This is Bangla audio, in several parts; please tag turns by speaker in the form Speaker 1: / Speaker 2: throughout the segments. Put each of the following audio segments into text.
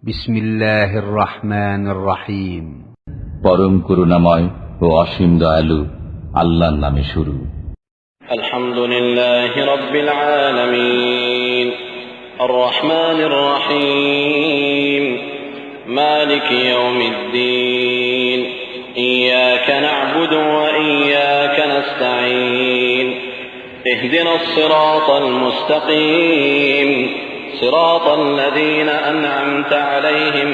Speaker 1: বিসমিল্লাহির রহমানির রহিম।
Speaker 2: পরম করুণাময় ও অসীম দয়ালু আল্লাহর নামে শুরু।
Speaker 3: আলহামদুলিল্লাহি রাব্বিল আলামিন আর রহমানির রহিম মালিকি ইয়াউমিদ্দিন ইয়াকা না'বুদু ওয়া ইয়াকা নাস্তাঈন ইহদিনাস সিরাতাল মুস্তাকিম সিরাতাল লাযীনা আন'আমতা আলাইহিম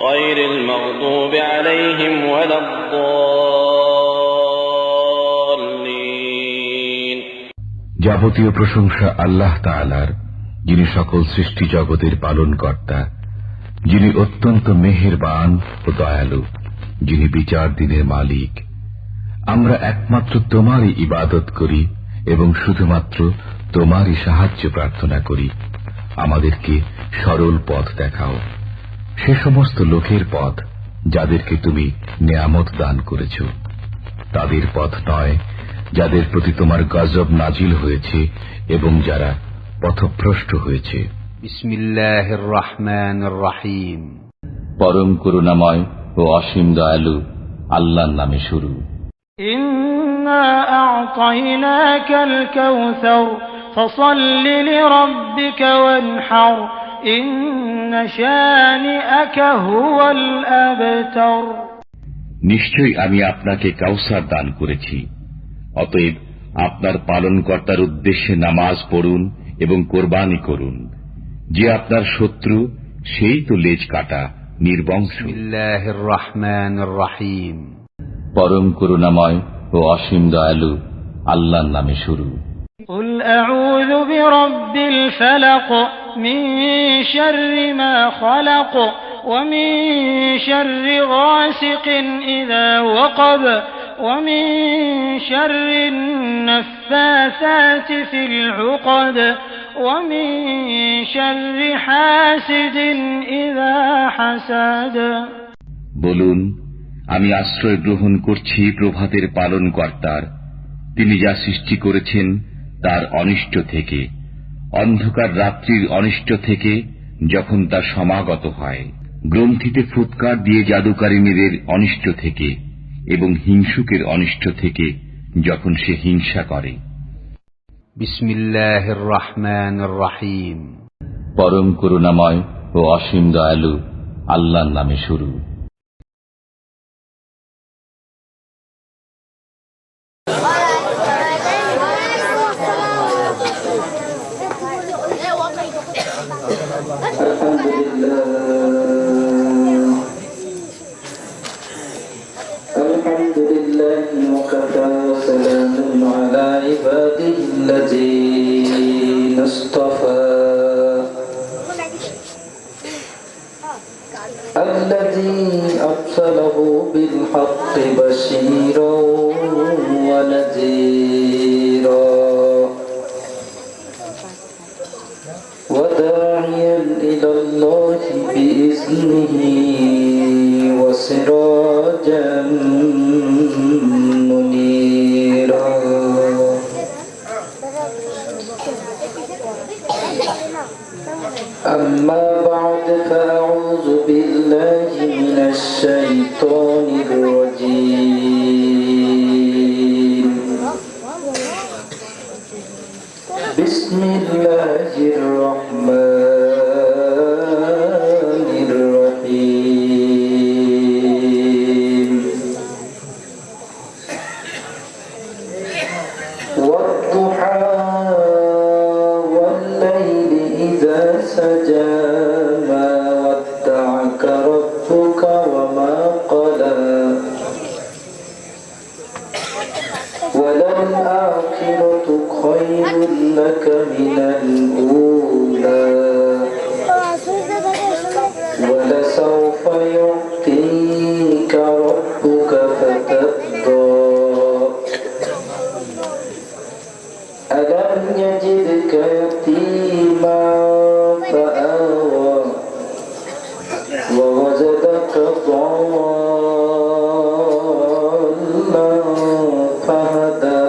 Speaker 3: গায়রিল মাগদুবি আলাইহিম ওয়ালাদ-দাল্লিন।
Speaker 4: যাবতীয় প্রশংসা আল্লাহ তাআলার, যিনি সকল সৃষ্টি জগতের পালনকর্তা, যিনি অত্যন্ত মেহেরবান ও দয়ালু, যিনি বিচার দিনের মালিক। আমরা একমাত্র তোমারই ইবাদত করি এবং শুধুমাত্র তোমারই সাহায্য প্রার্থনা করি। আমাদেরকে সরল পথ দেখাও, সে সমস্ত লোকের পথ যাদেরকে তুমি নেয়ামত দান করেছ, তাদের পথ নয় যাদের প্রতি তোমার গজব নাজিল হয়েছে এবং যারা পথভ্রষ্ট হয়েছে।
Speaker 1: বিসমিল্লাহির রহমানির রহিম।
Speaker 2: পরম করুণাময় ও অসীম দয়ালু আল্লাহর নামে শুরু।
Speaker 5: ইন্না আ'তাইনাকাল কাউসার ফাসাল্লি লিরাব্বিকা ওয়ানহার ইন্না শানিআকা হুয়াল আবতার।
Speaker 2: নিশ্চয়ই আমি আপনাকে কাউসার দান করেছি, অতএব আপনার পালনকর্তার উদ্দেশ্যে নামাজ পড়ুন এবং কোরবানি করুন। যে আপনার শত্রু সেই তো লেজ কাটা নির্বংশ।
Speaker 1: বিসমিল্লাহির রহমানির রহিম।
Speaker 2: পরম করুণাময় ও অসীম দয়ালু আল্লাহর নামে শুরু।
Speaker 5: قل أعوذ برب الفلق من شر ما خلق ومن شر غاسق إذا وقب ومن شر النفاثات في العقد ومن شر حاسد إذا حسد।
Speaker 2: বলুন, আমি আশ্রয় গ্রহণ করছি প্রভাতের পালনকর্তার। তিনি যা সৃষ্টি করেছেন তার অনিষ্ট থেকে, অন্ধকার রাত্রির অনিষ্ট থেকে যখন তা সমাগত হয়, গ্রন্থিতে ফুৎকার দিয়ে জাদুকারিনীদের অনিষ্ট থেকে এবং হিংসুকের অনিষ্ট থেকে যখন সে হিংসা করে।
Speaker 1: বিসমিল্লাহির রহমানির রহিম।
Speaker 2: পরম করুণাময় ও অসীম দয়ালু আল্লাহর নামে শুরু।
Speaker 6: الذي أرسله بالحق بشيرا ونذيرا وداعيا إلى الله بإذنه وسراجا منيرا. أما بعد فأعوذ بالله من الشيطان الرجيم. بسم الله الرحمن الرحيم. والضحى والليل إذا سجى ما ودعك ربك وما قلى وللآخرة خير لك من الأولى ولسوف يعطيك ربك فترضى ألم يجدك يتيما فآوى ووجدك ضالا فهدى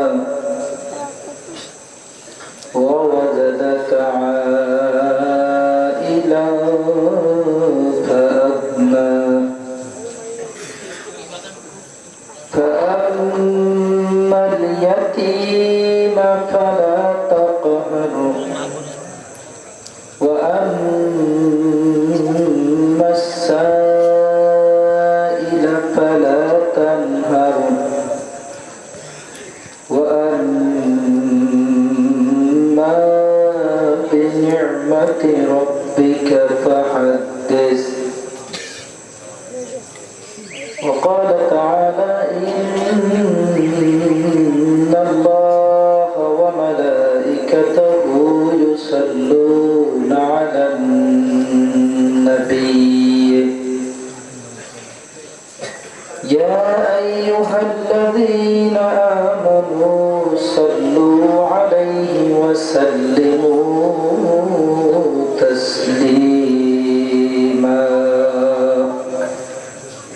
Speaker 6: ووجدك عائلا الذين آمنوا صلوا عليه وسلموا تسليما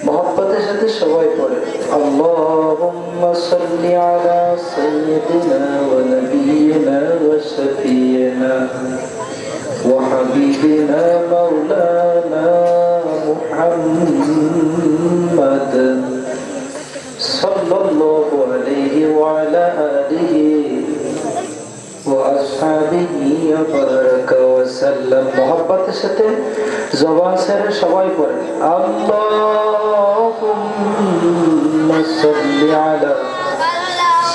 Speaker 6: محبتের সাথে সবাই পড়ে اللهم صل على سيدنا ونبينا وشفيعنا وحبيبنا مولانا محمد صلى الله عليه وعلى آله وأصحابه وبارك وسلم محبتের সাথে জবান ছেড়ে সবাই পড়ে اللهم صل على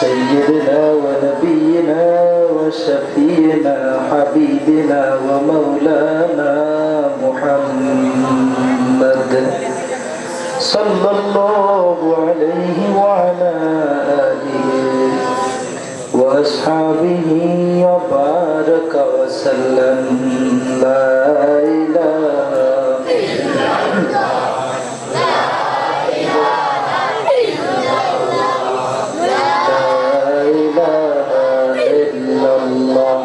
Speaker 6: سيدنا ونبينا وشفينا حبيبنا ومولانا محمد صلى الله عليه وعلى آله وأصحابه وبارك وسلم لا إله إلا الله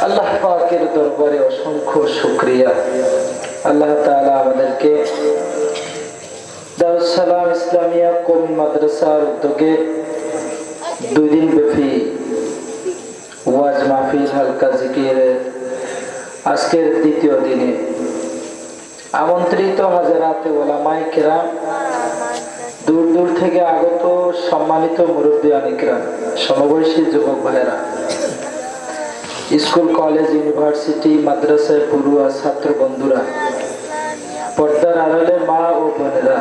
Speaker 6: আল্লাহ পাকের দরবারে অসংখ্য শুকরিয়া আল্লাহ তাআলা আমাদেরকে দারুস সালাম ইসলামিয়া কওমি মাদ্রাসার উদ্যোগে 2 দিন ব্যাপী ওয়াজ মাহফিল হালকা জিকিরের আজকের দ্বিতীয় দিনে আমন্ত্রিত হাজারাতে ওলামায়ে কেরাম দূর দূর থেকে আগত সম্মানিত মুরব্বিয়ানে কেরাম সমবয়সী যুবক ভাইরা স্কুল কলেজ ইউনিভার্সিটি মাদ্রাসায় পড়ুয়া ছাত্র বন্ধুরা পর্দার আড়ালে মা ও বোনেরা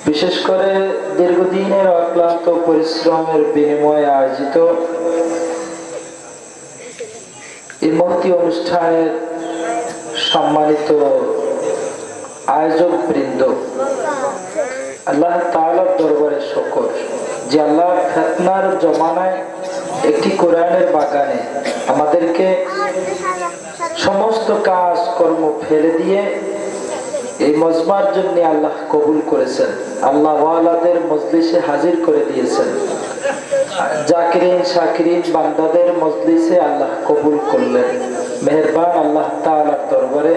Speaker 6: বিশেষ করে দীর্ঘদিনের অক্লান্ত পরিশ্রমের বিনিময়ে আয়োজিত এই মহতি অনুষ্ঠানের সম্মানিত আয়োজক বৃন্দ আল্লাহ তাআলার দরবারে শুকর যে আল্লাহ ফিতনার জমানায় একটি কোরআনের বাগানে আমাদেরকে সমস্ত কাজ কর্ম ফেলে দিয়ে এই মজমার জন্য আল্লাহ কবুল করেছেন আল্লাহ ওয়ালাদের মজলিসে হাজির করে দিয়েছেন জাকিরিন শাকিরিন বান্দাদের মজলিসে আল্লাহ কবুল করলেন মেহেরবান আল্লাহ তাআলার দরবারে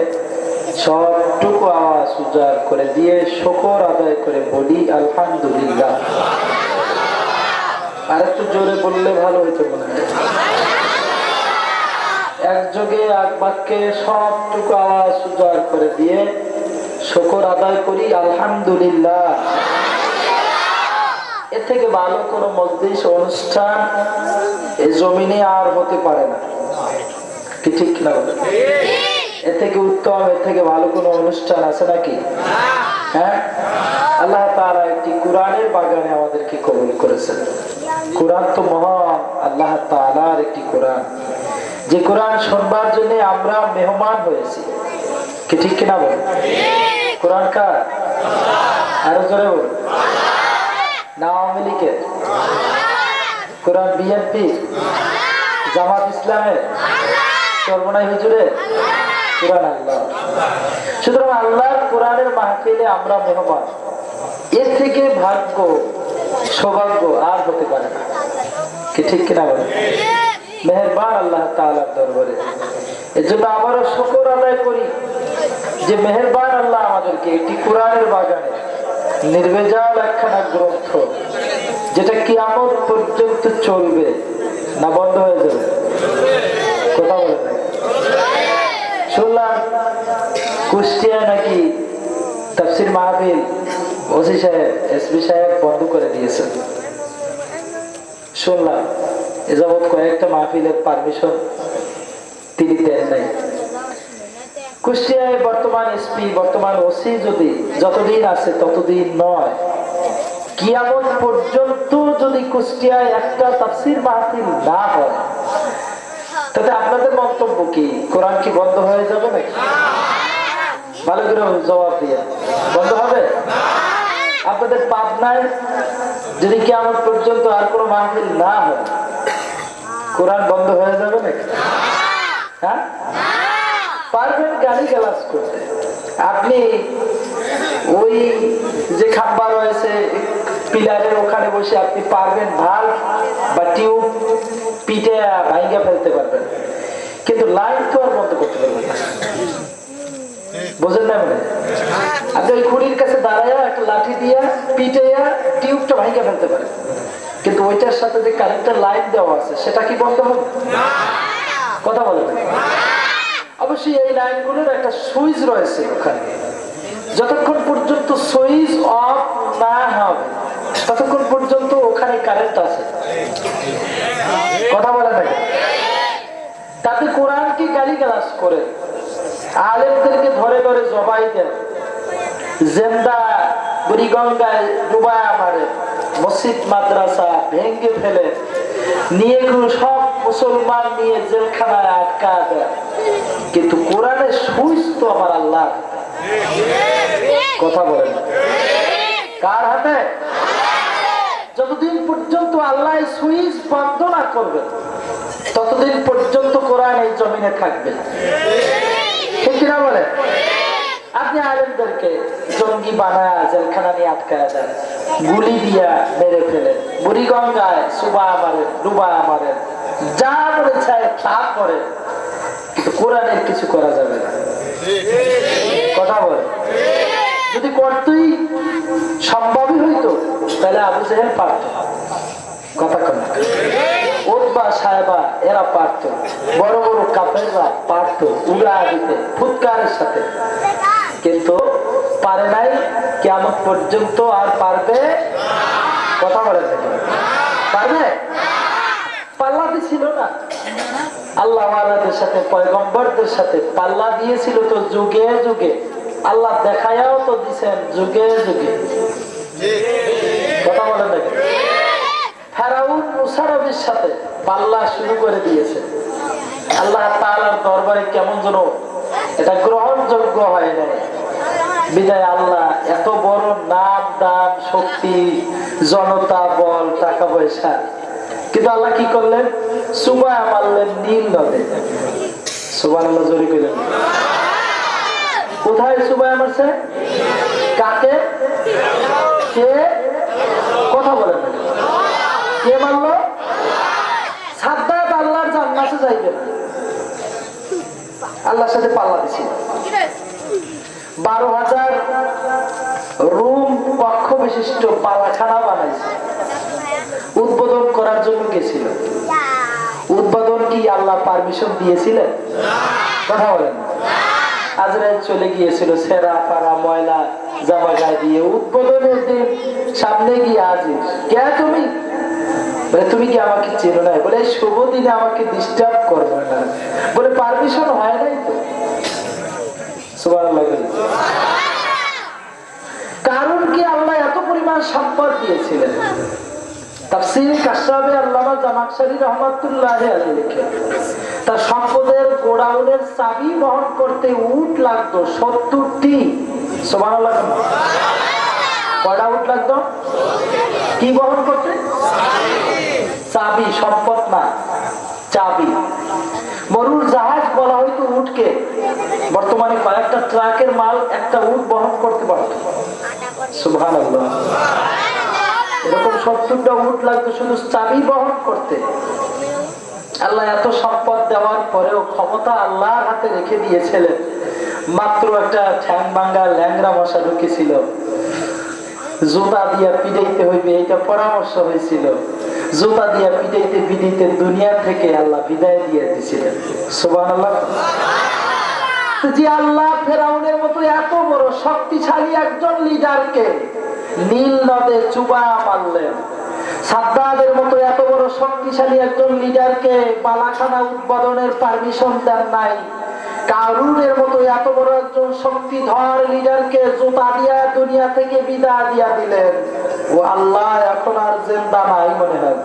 Speaker 6: সবটুকু আওয়াজ উজাড় করে দিয়ে শুকর আদায় করে বলি আলহামদুলিল্লাহ আর একটু জোরে বললে ভালো হইতো মনে হয় একযোগে এক বাক্যে সবটুকু আওয়াজ উজাড় করে দিয়ে শুকর আদায় করি আলহামদুলিল্লাহ এর থেকে ভালো কোনো মজলিস অনুষ্ঠান এই জমিনে আর হতে পারে না কি ঠিক না এর থেকে উত্তম এর থেকে ভালো কোনো অনুষ্ঠান আছে নাকি হ্যাঁ আল্লাহ তাআলা একটি কোরআনের বাগানে আমাদেরকে কবুল করেছেন কোরআন তো মহান আল্লাহ তাআলার একটি কোরআন যে কোরআন শুনবার জন্য আমরা মেহমান হয়েছি কি ঠিক কিনা বল কোরআন কার আরো জোরে বল না আওয়ামী লীগের কোরআন বিএনপি জামাত ইসলামের চরমনাই হুজুরের কোরআন আল্লাহ সুতরাং আল্লাহর কোরআনের মাহফিলে আমরা মেহমান এর থেকে ভাগ্য সৌভাগ্য আর হতে পারে না কি ঠিক কিনা বল মেহেরবান আল্লাহ তাআলার দরবারে। এজন্য আবারও শুকর আদায় করি যে মেহেরবান আল্লাহ আমাদেরকে একটি কোরআনের বাগানে নির্ভেজাল একখানা গ্রন্থ, যেটা কিয়ামত পর্যন্ত চলবে না বন্ধ হয়ে যাবে। কথা বলেন। শুনলাম কুষ্টিয়া নাকি তাফসীর মাহফিল ওসি সাহেব, এসপি সাহেব বন্ধ করে দিয়েছেন। শুনলাম এ যাবৎ কয়েকটা মাহফিলের পারমিশন তিনি দেন নাই। কুষ্টিয়ায় বর্তমান এসপি, বর্তমান ওসি যদি যতদিন আছে ততদিন নয়, কিয়ামত পর্যন্ত যদি কুষ্টিয়ায় একটা তাফসীর মাহফিল না হয়, তাতে আপনাদের মন্তব্য কি? কোরআন কি বন্ধ হয়ে যাবে নাকি? ভালো করে জবাব দিয়ে বন্ধ হবে? আপনাদের পাবনায় যদি কিয়ামত পর্যন্ত আর কোনো মাহফিল না হয়, কোরআন বন্ধ হয়ে যাবে নাকি? হ্যাঁ, পারবেন গালি গালাজ করতে। আপনি ওই যে খাম্বা রয়েছে পিলারের ওখানে বসে আপনি পারবেন ভাল বা টিউব পিটে ভাইঙ্গা ফেলতে পারবেন, কিন্তু লাইন তো আর বন্ধ করতে পারবেন না। বোঝেন না? মানে আপনি ওই খুঁড়ির কাছে দাঁড়াইয়া একটা লাঠি দিয়া পিটাইয়া টিউবটা ভাইঙ্গা ফেলতে পারেন, কিন্তু ওইটার সাথে যে কারেন্টের লাইন দেওয়া আছে সেটা কি বন্ধ হবে? কথা বলেন। অবশ্যই এই লাইনগুলোর একটা সুইচ রয়েছে ওখানে, যতক্ষণ পর্যন্ত সুইচ অফ না হবে ততক্ষণ পর্যন্ত ওখানে কারেন্ট আছে। কথা বলে থাকে। তাতে কোরআনকে গালিগালাজ করে, আলেমদেরকে ধরে ধরে জবাই দেন, জেন্দা বুড়িগঙ্গায় ডুবায়া মারে, মসজিদ মাদ্রাসা ভেঙ্গে ফেলে নিয়ে সব মুসলমান নিয়ে জেলখানায় আটকা দেয়, কিন্তু কোরআনের সুইচ তো আমার আল্লাহ। কথা বলেন, কার হাতে? যতদিন পর্যন্ত আল্লাহ সুইচ বন্ধ না করবে ততদিন পর্যন্ত কোরআন এই জমিনে থাকবে। ঠিক কিনা বলে? আপনি আলেমদেরকে জঙ্গি বানায় জেলখানা নিয়ে আটকায় দেন, গুলি দিয়া মেরে ফেলেন, বুড়িগঙ্গায় সুবা মারেন, ডুবা মারেন, যা করে চায় তা করে, কিন্তু কোরআনের কিছু করা যাবে না। কথা বলে। যদি করতেই সম্ভবই হইতো তাহলে আবু জেহেল পারত। কথা কম। ওতবা সাহেবা এরা পারত, বড় বড় কাফেররা পারত উড়া দিতে ফুৎকারের সাথে, কিন্তু পারে নাই, কিয়ামত পর্যন্ত আর পারবে। কথা বলে পারবে? পাল্লা দিছিল না আল্লাহ ওয়ালাদের সাথে, পয়গম্বরদের সাথে পাল্লা দিয়েছিল তো যুগে যুগে, আল্লাহ দেখায়াও তো দিছেন যুগে যুগে। কথা বলেন নাকি? ফেরাউন মুসা নবীর সাথে পাল্লা শুরু করে দিয়েছে। আল্লাহ তাআলার দরবারে কেমন যেন এটা গ্রহণযোগ্য হয় নাই, বিদায় আল্লাহ এত বড় নাম দাম শক্তি জনতা বল টাকা পয়সা, কিন্তু আল্লাহ কি করলেন? সুবাহ মারলেন নীল নদে। সুবহানাল্লাহ জোরে কইলেন। কোথায় সুবাহ মারছে? কাকে? কে? কথা বলেন। কে মারলো? সাদ্দাত আল্লাহর জান্নাতে যাইবে না, আল্লাহর সাথে পাল্লা দিছিল। 12,000 রুম কক্ষ বিশিষ্ট পালাখানা বানাইছে, উদ্বোধন করার জন্য গেছিল। উদ্বোধন কি আল্লাহ পারমিশন দিয়েছিলেন? কথা বলেন। আজরাইল চলে গিয়েছিল সেরা পাড়া ময়লা জামা গায়ে দিয়ে, উদ্বোধনের দিন সামনে গিয়ে হাজির। কে তুমি? বলে তুমি কি আমাকে চেনো না? বলে শুভ দিনে আমাকে ডিস্টার্ব করবে না, বলে পারমিশন হয় নাই তো। সুবহানাল্লাহ। কারণ কি আল্লাহ এত পরিমাণ সম্পদ দিয়েছিলেন। তাফসীর কাশফে আল্লামা জামাখশরী রাহমাতুল্লাহি আলাইহি লিখেন, তার সম্পদের গোডাউনের চাবি বহন করতে উট লাগতো 70টি। সুবহানাল্লাহ। কয়টা উট লাগতো? কি বহন করতে? চাবি, সম্পদ না, চাবি। মরুর জাহাজ বলা হয়তো উটকে, বর্তমানে কয়েকটা ট্রাকের মাল একটা উট বহন করতে পারত। সুবহানাল্লাহ। এরকম 70টা উট লাগতো শুধু চাবি বহন করতে। আল্লাহ এত সম্পদ দেওয়ার পরেও ক্ষমতা আল্লাহর হাতে রেখে দিয়েছিলেন। মাত্র একটা ঠ্যাং ভাঙ্গা ল্যাংরা মশা ঢুকেছিল, জুতা দিয়া পিটাইতে হইবে এটা পরামর্শ হয়েছিল। জুতা দিয়া পিটাইতে পিটাইতে দুনিয়া থেকে আল্লাহ বিদায় দিয়ে দিয়েছিলেন। সুবহানাল্লাহ। যে আল্লাহ ফেরাউনের মতো এত বড় শক্তিশালী একজন লিডারকে নীল নদে চুবা মারলেন, সাদ্দাদের মতো এত বড় শক্তিশালী একজন লিডারকে বালাখানা উৎপাদনের পারমিশন দেন নাই, কারুনের মতো এত বড় একজন শক্তিধর লিডারকে জুতা দিয়া দুনিয়া থেকে বিদায় দিয়া দিলেন। ও আল্লাহ এখন আর জিন্দা নাই মনে হয়।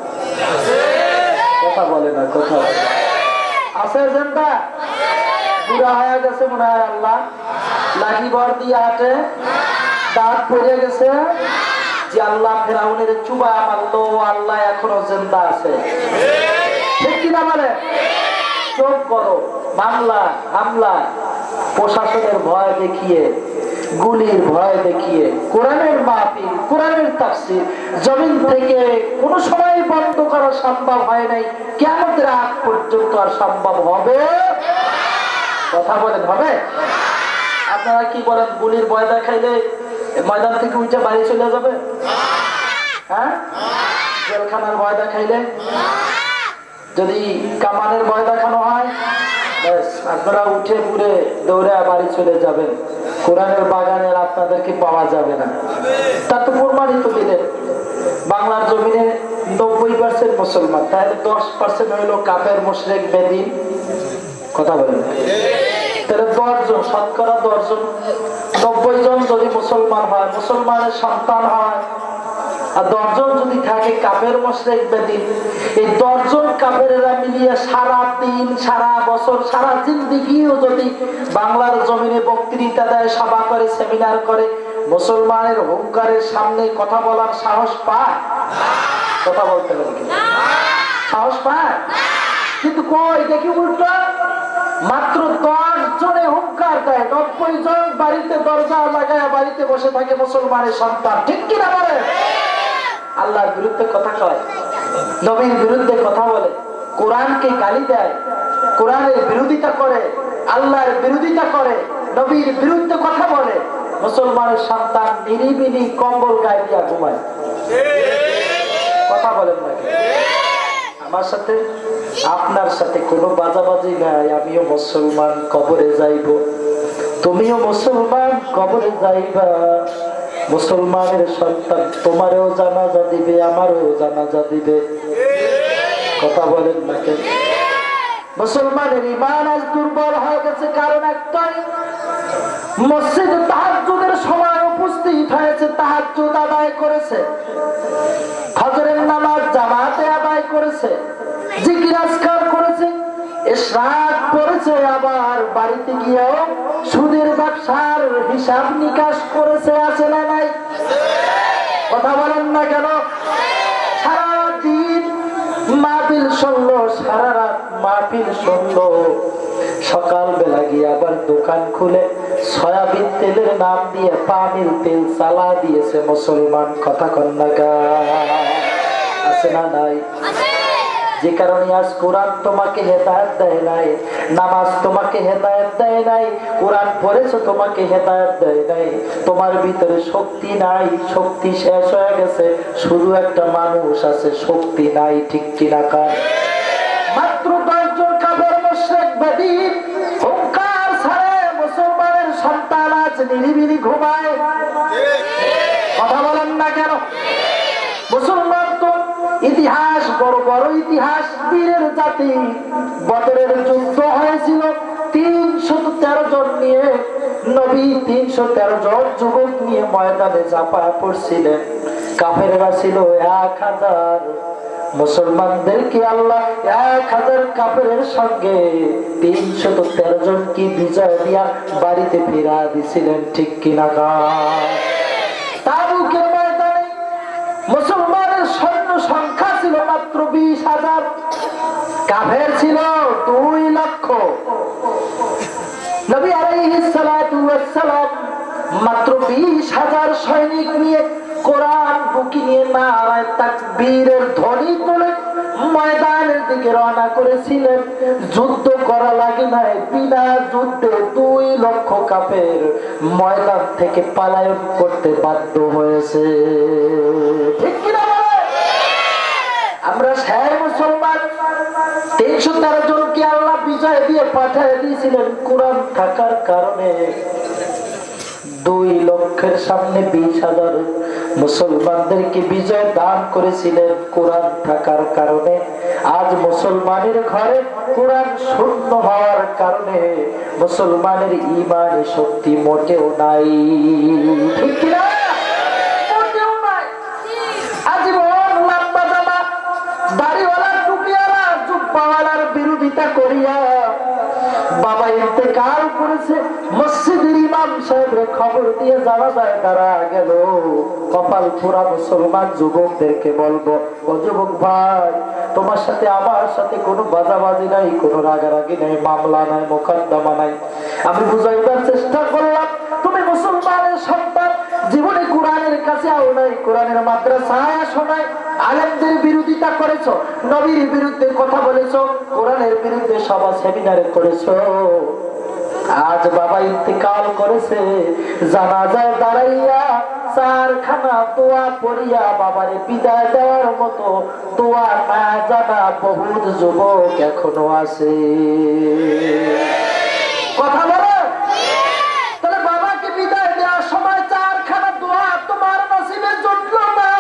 Speaker 6: কথা বলে না, কথা আছে জিন্দা? বুড়া হয়ে গেছে মনে হয় আল্লাহ, লাঠি বর দিয়ে হাঁটে, দাঁত পড়ে গেছে। যে আল্লাহ ফেরাউনের চুবা মারলো, আল্লাহ এখনো জিন্দা আছে, ঠিক কিনা বলে? চোখ বড় মামলা হামলা, প্রশাসনের ভয় দেখিয়ে, গুলির ভয় দেখিয়ে কোরআনের মাহফিল, কোরআনের তাফসীর জমিন থেকে কোনো সময় বন্ধ করা সম্ভব হয় নাই, কিয়ামতের আগ পর্যন্ত আর সম্ভব হবে? কথা বলেন হবে? আপনারা কি বলেন, গুলির ভয় দেখাইলে ময়দান থেকে উঠে বাড়ি চলে যাবে? হ্যাঁ, জেলখানার ভয় দেখাইলে, যদি কামানের ভয় দেখানো হয়, আপনারা উঠে পুরে দৌড়ে বাড়ি চলে যাবেন, কোরআনের বাগানে আপনাদেরকে পাওয়া যাবে না। তার তো প্রমাণিত দিলেন, বাংলার জমিনে 90% মুসলমান, তাহলে 10% হইল কাফের মুশরিক বেদিন। কথা বলেন, তাহলে 10 জন, শতকরা 10 জন, 90 জন যদি মুসলমান হয়, মুসলমানের সন্তান হয়, আর 10 জন যদি থাকে কাফের মুশরিক বেদিন, এই 10 জন কাফেরেরা মিলিয়ে সারা দিন, সারা বছর, সারা জিন্দেগিও যদি বাংলার জমিনে বক্তৃতা দেয়, সভা করে, সেমিনার করে, মুসলমানের হুঙ্কারের সামনে কথা বলার সাহস পায়? কথা বলতে হবে, সাহস পায়? কিন্তু কই দেখি উল্টো, মাত্র 10 জনে হুঙ্কার দেয়, 90 জন বাড়িতে দরজা লাগায় বাড়িতে বসে থাকে মুসলমানের সন্তান, ঠিক কিনা বলে? আল্লাহর বিরুদ্ধে কথা কয়, নবীর বিরুদ্ধে কথা বলে, কোরআনকে গালি দেয়, কোরআনের বিরোধিতা করে, আল্লাহর বিরোধিতা করে, নবীর বিরুদ্ধে কথা বলে, মুসলমানের সন্তান নিরিবিলি কম্বল গায়ে দিয়া ঘুমায়। কথা বলেন না? আমার সাথে আপনার সাথে কোনো বাজাবাজি নাই। আমিও মুসলমান, কবরে যাইব, তুমিও মুসলমান, কবরে যাইবা। মুসলমানের সন্তান তোমারও জানাজা দিবে, আমারও জানাজা দিবে। কথা বলেন না কেন? মুসলমানের ঈমান আজ দুর্বল হয়ে গেছে, কারণ একটাই, মসজিদে তাহাজ্জুদের সময় উপস্থিত হয়েছে, তাহাজ্জুদ আদায় করেছে, ফজরের নামাজ জামাতে আদায় করেছে, জিকির আজকার করেছে, ইশরাক করেছে, আবার বাড়িতে গিয়েও সুদের ব্যবসার হিসাব নিকাশ করেছে, আছে না নাই? কথা বলেন না কেন? সারাদিন মাহফিল শুনলো, সারা রাত মাহফিল শুনলো, সকাল বেলা গিয়ে আবার দোকান খুলে সয়াবিন তেলের নাম দিয়ে পানির তেল চালা দিয়েছে মুসলমান। কথা কন্যা আছে না নাই? যে কারণে আজ কোরআন তোমাকে হেদায়েত দেয় নাই, নামাজ তোমাকে হেদায়েত দেয় নাই, কোরআন পড়েছো তোমাকে হেদায়েত দেয় নাই, তোমার ভিতরে শক্তি নাই, শক্তি শেষ হয়ে গেছে, শুধু একটা মানুষ আছে, শক্তি নাই, ঠিক কিনা কার? মাত্র 10 জন কাফের মুশরিক বেদিন হুঙ্কার ছাড়ে মুসলমানের সন্তান আজ নিরিবিলি ঘুমায়। কথা বলেন না কেন? মুসলমান তো ইতিহাস, বড় বড় ইতিহাস, বীরের জাতি। বদরের যুদ্ধ হয়েছিল 313 জন নিয়ে, নবী 313 জন যুবক নিয়ে ময়দানে ঝাঁপায় পড়ছিলেন। কাফেররা ছিল 1000, মুসলমানদেরকে আল্লাহ 1000 কাফেরের সঙ্গে 313 জন কি বিজয় দিয়া বাড়িতে ফিরা দিছিলেন, ঠিক কিনা? তাবুকের ময়দানে মুসলমানের সৈন্য সংখ্যা ছিল মাত্র 20,000, কাফের ছিল 2 লক্ষ। নবী আলাইহিস সালাতু ওয়াস সালাম মাত্র 20,000 সৈনিক নিয়ে, কোরআন বুকে নিয়ে নারায়ে তাকবীরের ধ্বনি তুলে ময়দানের দিকে রওনা করেছিলেন। যুদ্ধ করা লাগে নাই, বিনা যুদ্ধে 2 লক্ষ কাফের ময়দান থেকে পালায়ন করতে বাধ্য হয়েছে। ঠিক কিনা? আমরা সেই মুসলমান 313 জনকে আল্লাহ বিজয় দিয়ে পাঠিয়ে দিয়েছিলেন কোরআন থাকার কারণে। 2 লক্ষের সামনে 20,000 মুসলমানদেরকে বিজয় দান করেছিলেন কোরআন থাকার কারণে। আজ মুসলমানের ঘরে কোরআন শূন্য হওয়ার কারণে মুসলমানের ঈমানের শক্তি মোটেও নাই। ঠিক কিনা? মোটেও নাই। আজীবন লম্বা জামা, দাড়িওয়ালা, টুপিওয়ালা, জুব্বাওয়ালার বিরোধিতা করিয়া বাবা ইন্তেকাল করেছে। মসজিদের ইমাম সাহেবের খবর দিয়ে জানাজায় দাঁড়া গেল। কপাল পুরা মুসলমান যুবকদেরকে বলবো, ও যুবক ভাই, তোমার সাথে আমার সাথে কোনো বাজাবাজি নাই, কোনো রাগারাগি নাই, মামলা নাই, মোকদ্দমা নাই। আমি বুঝাইবার চেষ্টা করলাম, তুমি মুসলমানের সন্তান, জীবনে কোরআনের কাছে আও নাই, কোরআনের মাদ্রাসায় আসো নাই, আলেমদের বিরোধিতা করেছো, নবীর বিরুদ্ধে কথা বলেছো, কোরআনের বিরুদ্ধে সভা সেমিনারে করেছো। আজ বাবা ইন্তেকাল করেছে, জানাজায় দাঁড়াইয়া 4খানা দোয়া পড়িয়া বাবারে বিদায় দেওয়ার মতো দোয়া না জানা বহুত যুবক এখনো আছে। কথা বলো, তাহলে বাবাকে বিদায় দেওয়ার সময় 4খানা দোয়া তোমার নসিবে জুটলো না।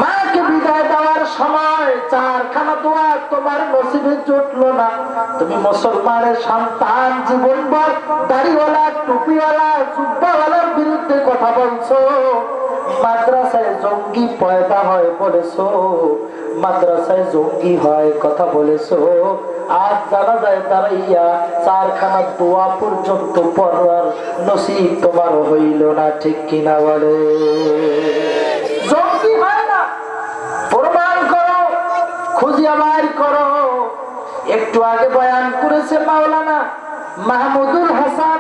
Speaker 6: মাকে বিদায় দেওয়ার সময় 4খানা দোয়া তোমার নসিবে জুটলো না। তুমি মুসলমানের সন্তান, জীবনভর দাড়িওয়ালা, টুপিওয়ালা, জুব্বাওয়ালার বিরুদ্ধে কথা বলছো। মাদ্রাসায় জঙ্গি পয়দা হয় বলেছো, মাদ্রাসায় জঙ্গি হয় কথা বলেছো। আজ জানা যায় দাঁড়াইয়া 4খানা দোয়া পর্যন্ত পড়ার নসিব তোমার হইল না। ঠিক কিনা বলে? জঙ্গি হয় না, প্রমাণ করো, খুঁজিয়া বাইর করো। একটু আগে বয়ান করেছে মাওলানা মাহমুদুল হাসান,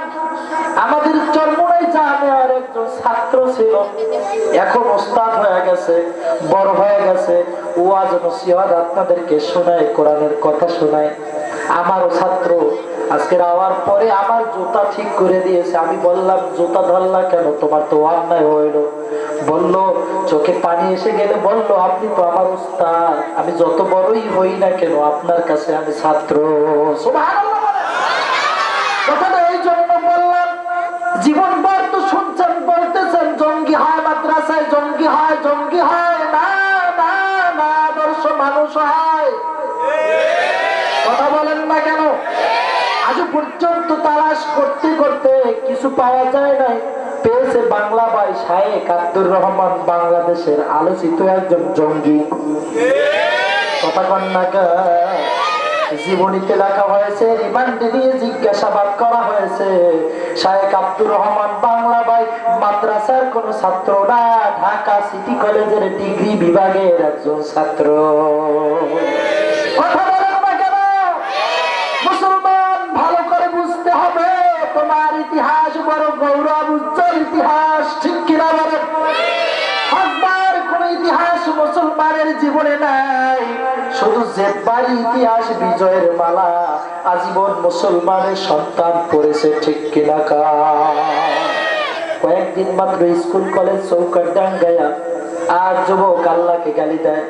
Speaker 6: আমাদের চরমুনাই জামিয়ার একজন ছাত্র ছিল, এখন ওস্তাদ হয়ে গেছে, বড় হয়ে গেছে, ওয়াজ নসিহত আপনাদেরকে শোনায়, কোরআনের কথা শোনায়। আমারও ছাত্র আজকে আওয়ার পরে আমার জুতা ঠিক করে দিয়েছে। আমি বললাম, জুতা ধরলা কেন? তোমার তো অন্যায় হইল। বলল, চোখে পানি এসে গেলে বলল, আপনি তো আমার উস্তাদ, আমি যত বড়ই হই না কেন আপনার কাছে আমি ছাত্র। সুবহানাল্লাহ। কথাটা এই জন্য বললাম, জীবন ভর তো শুনছেন, বলতেছেন জঙ্গি হয় মাদ্রাসায়, জঙ্গি হয়, জঙ্গি হয়। না না না, আদর্শ মানুষ হয়। কথা বলেন না কেন? আজ পর্যন্ত তালাশ করতে করতে কিছু পাওয়া যায় নাই। পেয়েছে বাংলা ভাই শায়েখ আব্দুর রহমান, বাংলাদেশের আলোচিত একজন জঙ্গি। কথা কন না? জীবনীতে লেখা হয়েছে, রিমান্ডে নিয়ে জিজ্ঞাসাবাদ করা হয়েছে। শায়েখ আব্দুর রহমান বাংলা ভাই মাদ্রাসার কোন ছাত্র না, ঢাকা সিটি কলেজের ডিগ্রি বিভাগের একজন ছাত্র। কথা বলেন না কেন? মুসলমান, ভালো করে বুঝতে হবে, তোমার ইতিহাস বড় গৌরব উজ্জ্বল ইতিহাস। ঠিক কিনা বলেন? একবার কোন ইতিহাস মুসলমানের জীবনে নাই, শুধু জেব্বার ইতিহাস, বিজয়ের মালা আজীবন মুসলমানের সন্তান পড়েছে। ঠিক কিনা? কয়েকদিন মাত্র স্কুল কলেজ চৌকাট ডাঙ্গায়া আর যুবক আল্লাহকে গালি দেয়।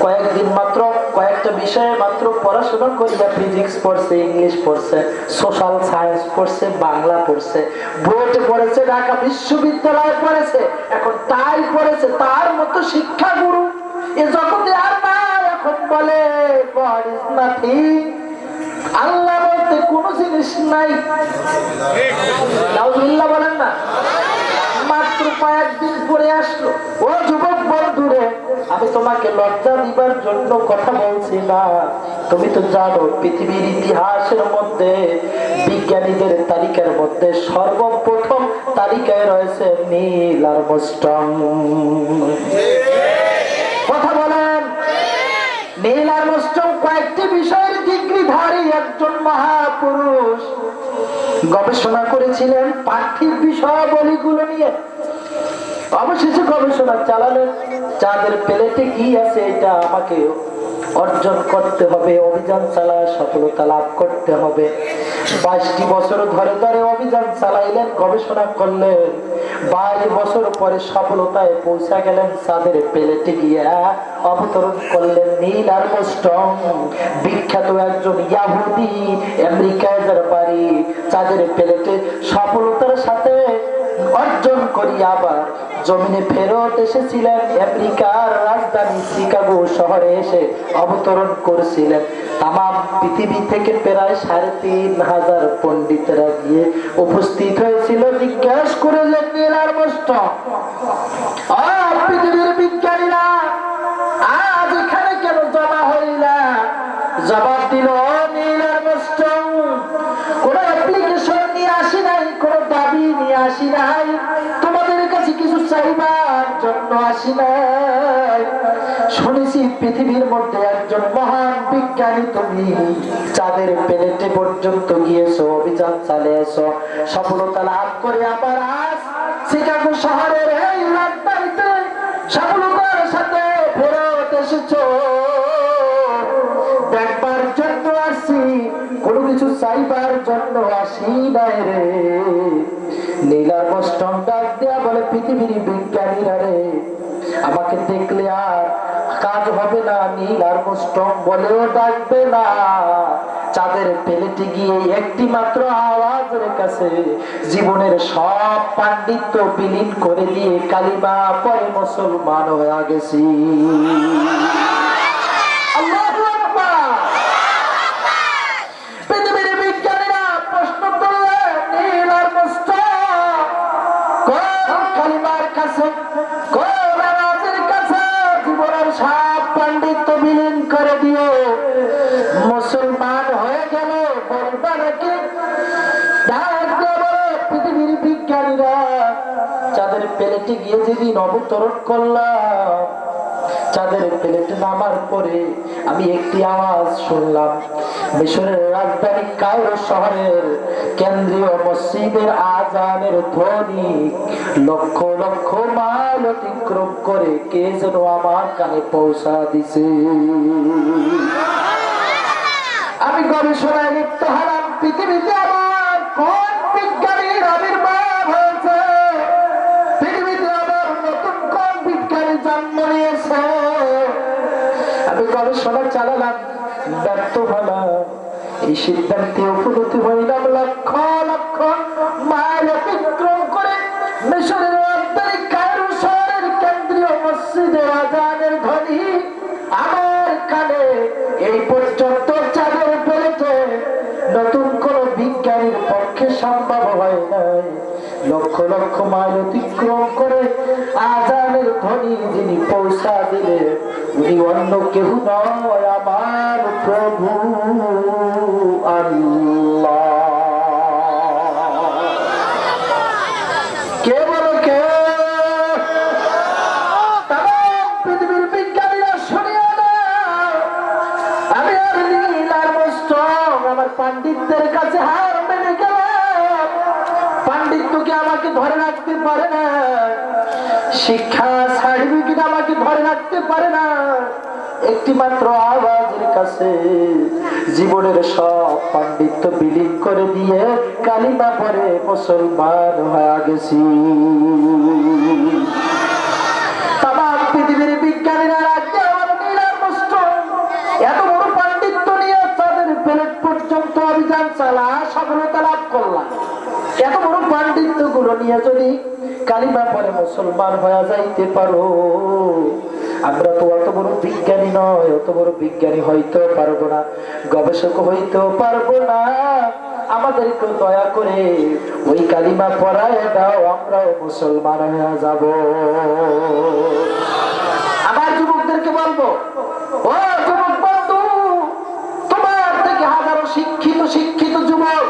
Speaker 6: কয়েকদিন মাত্র কয়েকটা বিষয়ে মাত্র পড়াশোনা করিয়া ফিজিক্স পড়ছে, ইংলিশ পড়ছে, সোশ্যাল সায়েন্স পড়ছে, বাংলা পড়ছে, বোর্ড পড়েছে, ঢাকা বিশ্ববিদ্যালয় পড়েছে, এখন তাই পড়েছে, তার মতো শিক্ষা গুরু এ জগতে আর না। এখন বলে গড ইজ নাথিং, আল্লাহ বলতে কোনো জিনিস নাই। নাউজুবিল্লাহ বলেন না? মাত্র কয়েকদিন পরে আসলো। ও যুবক বন্ধুরে, আমি তোমাকে লজ্জা দিবার জন্য কথা বলছি না। তুমি তো জানো পৃথিবীর ইতিহাসের মধ্যে, বিজ্ঞানীদের তালিকার মধ্যে সর্বপ্রথম তালিকায় রয়েছে নীল আর্মস্ট্রং। কথা বলেন? নীল আর্মস্ট্রং কয়েকটি বিষয়ের ডিগ্রিধারী একজন মহাপুরুষ। গবেষণা করেছিলেন পার্থিব বিষয়াবলীগুলো নিয়ে। অবশেষে গবেষণা চালালেন, চাঁদের প্লেটে কি আছে এটা আমাকে অর্জন করতে হবে, অভিযান চালায় সফলতা লাভ করতে হবে। 22টি বছর ধরে ধরে অভিযান চালাইলেন, গবেষণা করলেন, 22 বছর পরে সফলতায় পৌঁছা গেলেন। চাঁদের প্লেটে গিয়া অবতরণ করলেন নীল আর্মস্ট্রং, বিখ্যাত একজন ইয়াহুদি, আমেরিকায় যার বাড়ি। চাঁদের প্লেটে সফলতার সাথে অর্জন করি আবার জমিনে ফেরত এসেছিলেন। আমেরিকার রাজধানী শিকাগো শহরে এসে অবতরণ করেছিলেন। তামাম পৃথিবী থেকে প্রায় 3,500 পণ্ডিতেরা গিয়ে উপস্থিত হয়েছিল। জিজ্ঞাসা করলেন নীল আর্মস্ট্রং, পৃথিবীর বিজ্ঞানীরা আজ এখানে কেন জমা হইলা? জবাব দিল, নীল আর্মস্ট্রং, কোন অ্যাপ্লিকেশন নিয়ে আসি নাই, কোন দাবি নিয়ে আসি নাই, তোমাদের কাছে কিছু চাইবার জন্য আসি নাই। শুনেছি পৃথিবীর মধ্যে একজন মহান বিজ্ঞানী তুমি, চাঁদের প্লেটে পর্যন্ত গিয়েছো, অভিযান চালিয়েছো, সফলতা লাভ করে আবার আজ শিকাগো শহরের এই রাজধানীতে সফলতার সাথে ফেরত এসেছো। দেখবার জন্য আসি, কোনো কিছু চাইবার জন্য আসি নাই রে। নীল আর্মস্ট্রং ডাক দেয়া বলে, পৃথিবীর বিজ্ঞানীরা রে, আমাকে দেখলে আর কাজ হবে না। নীল আর্মস্ট্রং বলেও ডাকবে না। চাঁদের প্লেটে গিয়ে একটি মাত্র আওয়াজের কাছে জীবনের সব পাণ্ডিত্য বিলীন করে দিয়ে কালিমা পরে মুসলমান হয়ে গেছি। আল্লাহু আকবার। পৃথিবীর বিজ্ঞানীরা প্রশ্ন করলেন, নীল আর্মস্ট্রং, কোন কালিমার কাছে, কোন আওয়াজের কাছে জীবনের সব পাণ্ডিত্য বিলীন করে দিও মুসলমান হয়ে গেল, বলবা নাকি? পৃথিবীর বিজ্ঞানীরা চাঁদের প্লেটে গিয়ে যেদিন অবতরণ করলাম, চাঁদের প্লেটে নামার পরে আমি একটি আওয়াজ শুনলাম। মিশরের রাজধানী কায়রো শহরের কেন্দ্রীয় মসজিদের আজানের ধ্বনি লক্ষ লক্ষ মাইল অতিক্রম করে কে যেন আমার কানে পৌঁছা দিছে। আমি গবেষণায় লিপ্ত হলাম, পৃথিবীতে আমার কোন বিজ্ঞানীর আবির্ভাব হয়েছে, পৃথিবীতে আবার নতুন কোন বিজ্ঞানী জন্ম নিয়েছে। আমি গবেষণা চালালাম, ব্যর্থ হলাম। এই সিদ্ধান্তে উপনীত হইলাম, লক্ষ লক্ষ মাইল অতিক্রম করে মিশরের রাজধানী কায়রো শহরের কেন্দ্রীয় মসজিদের আজানের ধ্বনি আমার কানে এই পর্যন্ত চাঁদের প্লেটে নতুন কোন বিজ্ঞানীর পক্ষে সম্ভব হয় নাই। লক্ষ লক্ষ মাইল অতিক্রম করে আজানের ধ্বনি যিনি পৌঁছা দিলে উনি অন্য কেউ নয়, আমার প্রভু আল্লাহ। কে বলো কে? পৃথিবীর বিজ্ঞানীরা শুনিয়ে দাও, আমি আর নীল আর্মস্ট্রং আমার পাণ্ডিত্যের কাছে হার মেনে গেলাম। পাণ্ডিত্যকে আমাকে ধরে রাখতে পারে না, শিক্ষা সার্টিফিকেট আমাকে ধরে রাখতে পারে না। একটি মাত্র আওয়াজের কাছে জীবনের সব পাণ্ডিত্য বিলীন করে দিয়ে কালিমা পরে মুসলমান হয়ে গেছি। তামাম পৃথিবীর বিজ্ঞানীরা রাখতে আমার নীল আর্মস্ট্রং এত বড় পাণ্ডিত্য নিয়ে তাদের প্লেট পর্যন্ত অভিযান চালা সফলতা লাভ করলাম। এত বড় পাণ্ডিত্য গুলো নিয়ে যদি কালিমা পরে মুসলমান হয়ে যাইতে পারো, আমরা তো অত বড় বিজ্ঞানী নয়, অত বড় বিজ্ঞানী হইতেও পারবো না, গবেষক হইতেও পারবো না। আমাদেরকে দয়া করে ওই কালিমা পড়ায় দাও, আমরাও মুসলমান হয়ে যাব। আমার যুবকদেরকে বলবো, ও যুবক বন্ধু, তোমার থেকে হাজারো শিক্ষিত শিক্ষিত যুবক,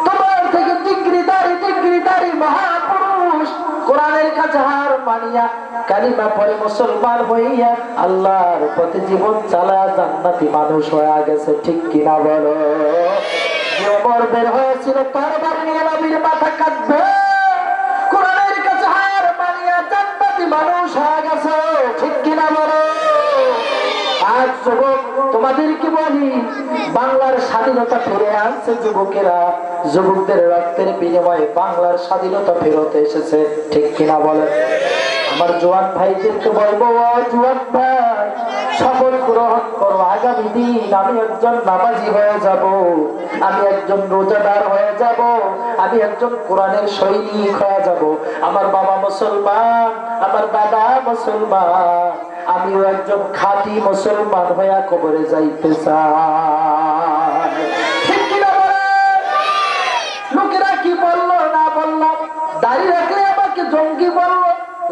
Speaker 6: তোমার থেকে ডিগ্রিদারি মহাপুরুষ কোরআনের কাছে হার মানিয়া কালিমা পরে মুসলমান হইয়া আল্লাহর পথে জীবন চালায়া জান্নাতি মানুষ হয়ে গেছে, ঠিক কিনা বলো? ওমর বের হয়েছিল তরবারি নিয়ে, নবীর মাথা কাটবে, কোরআনের কাছে হার মানিয়া জান্নাতি মানুষ হয়ে গেছে, ঠিক কিনা বলো? আজ যুবক, তোমাদেরকে বলি, বাংলার স্বাধীনতা ফিরে আনছে যুবকেরা। যুবকদের রক্তের বিনিময়ে বাংলার স্বাধীনতা ফেরত এসেছে, ঠিক কিনা বলেন? আমার জোয়ান ভাইদেরকে বলবো, জোয়ান ভাই, শপথ গ্রহণ করো, আগামী দিন আমি একজন নামাজি হয়ে যাব, আমি একজন রোজাদার হয়ে যাব, আমি একজন কোরআনের সৈনিক হয়ে যাব। আমার বাবা মুসলমান, আমার দাদা মুসলমান, আমিও একজন খাঁটি মুসলমান হয়ে কবরে যাইতে চাই, ঠিক কিনা বলেন? লোকেরা কি বললো না বললো, দাড়ি রাখলে আমাকে জঙ্গি বললো,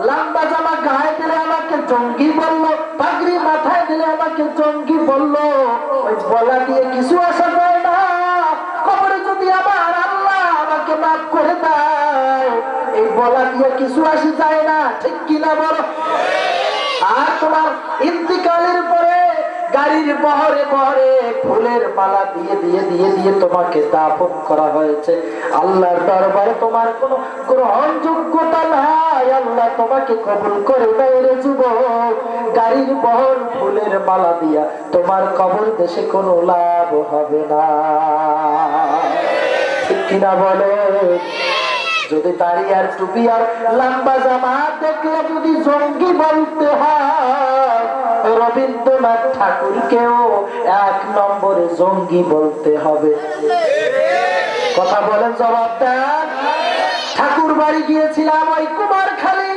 Speaker 6: লম্বা জামা গায়ে দিলে আমাকে জঙ্গি বললো, পাগড়ি মাথায় দিলে আমাকে জঙ্গি বললো। ওই বলা দিয়ে কিছু আসা যায় না। কবরে যদি আমার আল্লাহ আমাকে মাফ করে দেয়, এই বলা দিয়ে কিছু আসে যায় না, ঠিক কিনা বলো? আর তোমার ইন্তিকালের পরে গাড়ির বহরে বহরে ফুলের মালা দিয়ে দিয়ে দিয়ে দিয়ে তোমাকে দাফন করা হয়েছে। আল্লাহর দরবারে তোমার কোনো গ্রহণযোগ্যতা নাই, আল্লাহ তোমাকে কবুল করে দেয় রে যুবক। গাড়ির বহর ফুলের মালা দিয়া তোমার কবর দেশে কোনো লাভ হবে না, ঠিক কিনা বলে? যদি দাড়ি আর টুপি আর লম্বা জামা দেখলে যদি জঙ্গি বলতে হয়, রবীন্দ্রনাথ ঠাকুরকেও 1 নম্বরে জঙ্গি বলতে হবে। কথা বলেন, জবাব দেন। ঠাকুর বাড়ি গিয়েছিলাম, ওই কুমারখালী,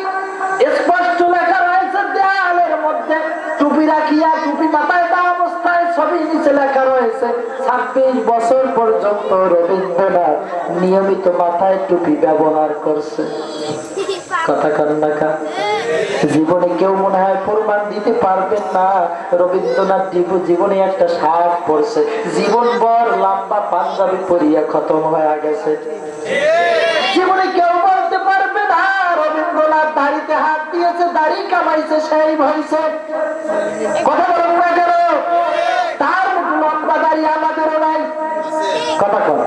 Speaker 6: স্পষ্ট লেখা রয়েছে দেয়ালের মধ্যে, টুপি রাখিয়া টুপি মাথায় দেওয়া অবস্থায় ছবি নিচে লেখা রয়েছে 26 বছর পর্যন্ত রবীন্দ্রনাথ নিয়মিত মাথায় টুপি ব্যবহার করছে। কথা কান্নাকা জীবনে কেউ মনে হয় প্রমাণ দিতে পারবেন না রবীন্দ্রনাথ জীবনে একটা শার্ট পরছে, জীবনভর লম্বা পাঞ্জাবি পরিয়া খতম হয়ে গেছে। জীবনে কেউ বলতে পারবে না রবীন্দ্রনাথ দাড়িতে হাত দিয়েছে, দাড়ি কামাইছে, সেই হয়েছে। কথা বলেন না কেন? তার মতো লম্বা দাড়ি আমাদেরও নাই। কথা কর,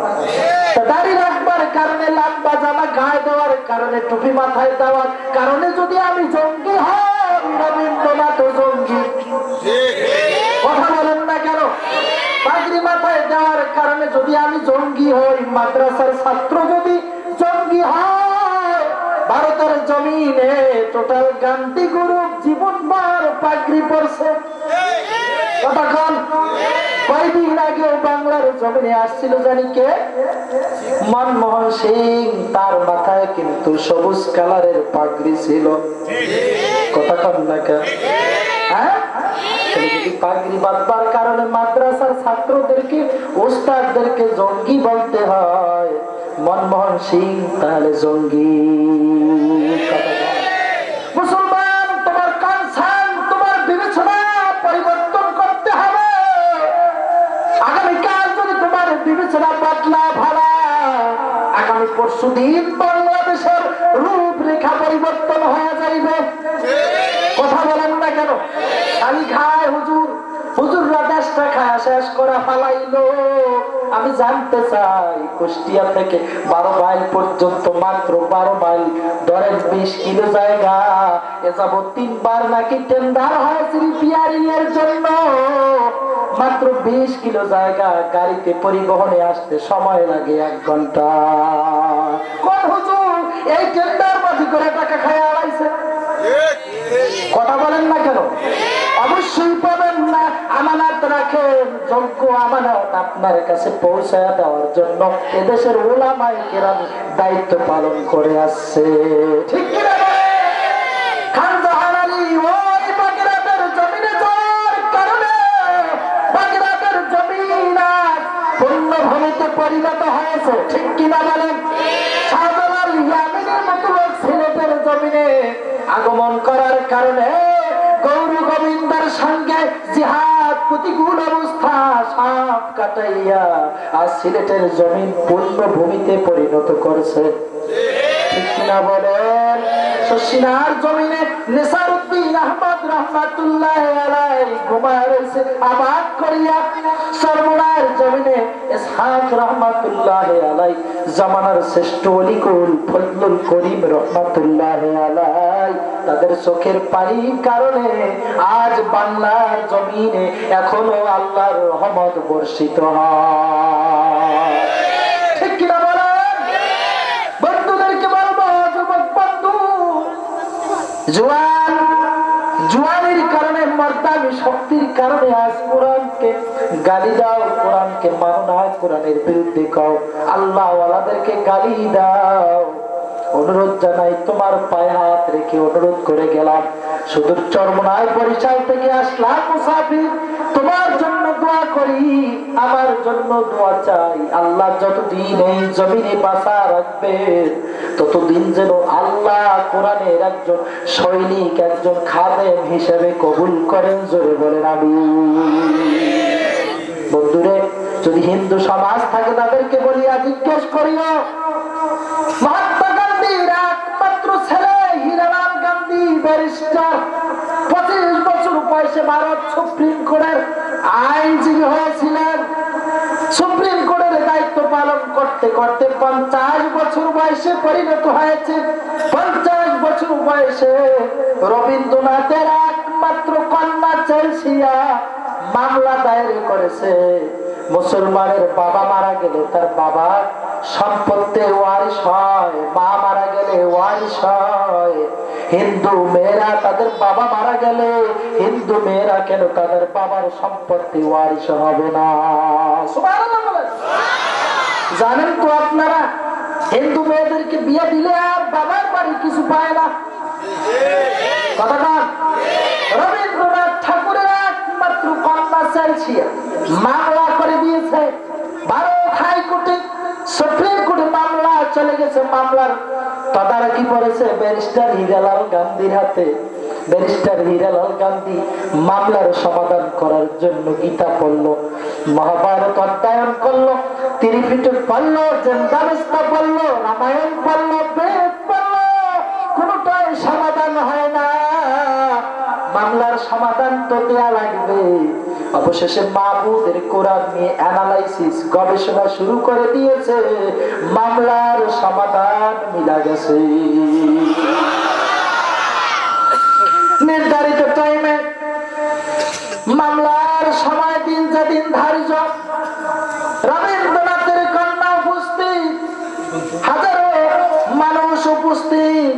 Speaker 6: দাড়ি রাখবার কারণে, লম্বা জামা গায়ে দেওয়ার কারণে, টুপি মাথায় দেওয়ার কারণে যদি আমি জঙ্গি হই, রবীন্দ্রনাথ জঙ্গি। কথা বলেন না কেন? পাগড়ি মাথায় দেওয়ার কারণে যদি আমি জঙ্গি হই, মাদ্রাসার ছাত্র যদি জঙ্গি হয়, ভারতের জমিনে টোটাল গান্ধী গ্রুপ জীবনভর পাগড়ি পড়ছে। কতক্ষণ? কয়েকদিন আগেও বাংলার জমিনে আসছিল জানি কে? মনমোহন সিং, তার মাথায় কিন্তু সবুজ কালারের পাগড়ি ছিল। কতক্ষণ না কে? হ্যাঁ, পাগড়ি বাঁধবার কারণে মাদ্রাসার ছাত্রদেরকে, ওস্তাদদেরকে জঙ্গি বলতে হয়, মনমোহন সিং তাহলে জঙ্গি। মুসলমান, তোমার কনসার্ন, তোমার বিবেচনা পরিবর্তন করতে হবে। আগামীকাল যদি তোমার বিবেচনা বদলা ভালো, আগামী পরশুদিন বাংলাদেশের রূপরেখা পরিবর্তন হয়ে যাইবে। কথা বলেন না কেন? খালি খায় হুজুর, হুজুররা দেশটা খায় শেষ করা ফালাইলো। আমি জানতে চাই, কুষ্টিয়া থেকে 12 মাইল পর্যন্ত মাত্র 12 মাইল, ধরেন 20 কিলো জায়গা, এ যাবৎ 3 বার নাকি টেন্ডার হয়েছে রিপেয়ারিং এর জন্য। মাত্র 20 কিলো জায়গা গাড়িতে পরিবহনে আসতে সময় লাগে 1 ঘন্টা। কোন হুজুর এই টেন্ডার বাজি করে টাকা খায় আড়াইছে? কথা বলেন না কেন? অবশ্যই পাবেন না। আমানত রাখেন, যোগ্য আমানত আপনার কাছে পৌঁছায় দেওয়ার জন্য এদেশের উলামায়ে কেরাম দায়িত্ব পালন করে আসছে, ঠিক কিনা? খান জাহান আলী ওই বাগেরহাটের জমিনে যাওয়ার কারণে বাগেরহাটের জমিন পুণ্যভূমিতে পরিণত হয়েছে, ঠিক কিনা বলেন? শাহজালাল ইয়ামিনের মতো লোক সিলেটের জমিনে আগমন করার কারণে গৌর গোবিন্দের সঙ্গে জিহাদ, প্রতিকূল অবস্থা সাপ কাটাইয়া আর সিলেটের জমিন পুণ্যভূমিতে পরিণত করছে, ঠিক কিনা বলেন? শশিনার জমিনে নেসারউদ্দিন আহমদ রহমাতুল্লাহ আলাইহি ঘুমায় রয়েছে আবাদ করিয়া। সরমুনার জমিনে ইসহাক রহমাতুল্লাহ আলাইহি জামানার শ্রেষ্ঠ ওলিকুল ফজলুল করিম রহমাতুল্লাহ আলাইহি তাদের চোখের পানির কারণে আজ বাংলার জমিনে এখনো আল্লাহর রহমত বর্ষিত হয়। ঠিক কিনা বলেন? বন্ধুদেরকে বলবো, যুবক বন্ধু, জোয়ানের কারণে, মর্দামি শক্তির কারণে আজ কোরআনকে গালি দাও, কোরআনকে মানো না, কোরআনের বিরুদ্ধে কও, আল্লাহ ওয়ালাদেরকে গালি দাও। অনুরোধ জানাই, তোমার পায়ে হাত রেখে অনুরোধ করে গেলাম, সুদূর চরমনায় বরিশাল থেকে আসলাম মুসাফির, তোমার জন্য দোয়া করি, আমার জন্য দোয়া চাই। আল্লাহ যতদিন এই জমিনে বাঁচা রাখবে ততদিন যেন আল্লাহ কোরআনের একজন সৈনিক, একজন খাদেম হিসেবে কবুল করেন। জোরে বলেন আমিন। বন্ধুরে, যদি হিন্দু সমাজ থাকে তাদেরকে বলিয়া জিজ্ঞেস করিও, মহাত্মা গান্ধীর একমাত্র ছেলে হীরালাল গান্ধী ব্যারিস্টার 25 বছর বয়সে ভারত সুপ্রিম কোর্টের আইনজীবী হয়েছিলেন। সুপ্রিম কোর্টের দায়িত্ব পালন করতে করতে 50 বছর বয়সে পরিণত হয়েছে। 50 বছর বয়সে রবীন্দ্রনাথের একমাত্র কন্যা চেলসিয়া মামলা দায়ের করেছে। মুসলমানের বাবা মারা গেলে তার বাবা সম্পত্তির ওয়ারিশ হয়, মা মারা গেলে ওয়ারিশ হয়। হিন্দু মেয়েরা তাদের বাবা মারা গেলে হিন্দু মেয়েরা কেন তাদের বাবার সম্পত্তি ওয়ারিশ হবে না? সুবহানাল্লাহ বলেন। জানেন তো আপনারা, হিন্দু মেয়েদেরকে বিয়ে দিলে আর বাবার বাড়ি কিছু পায় না। কথা বল। রবীন্দ্রনাথ ঠাকুরের একমাত্র কন্যা চেলসিয়া মামলা করে দিয়েছে ভারত হাইকোর্টে, সুপ্রিম কোর্টে মামলা চলে গেছে। মামলার তদারকি করেছে ব্যারিস্টার হীরালাল গান্ধীর হাতে। ব্যারিস্টার হীরালাল গান্ধী মামলার সমাধান করার জন্য গীতা পড়লো, মহাভারত অধ্যয়ন করলো, ত্রিপিটক পড়লো, জেন্দাবেস্তা পড়লো, রামায়ণ পড়লো, বেদ পড়লো, কোনটাই সমাধান হয় না। মামলার সমাধান তো দেয়া লাগবে। অবশেষে মাহবুদের কোরআন নিয়ে অ্যানালাইসিস, গবেষণা শুরু করে দিয়েছে। মামলার সমাধান মিলা গেছে। নির্ধারিত টাইমে মামলার সময় দিন যেদিন ধার্য, রবীন্দ্রনাথের কন্যা উপস্থিত, হাজারো মানুষ উপস্থিত,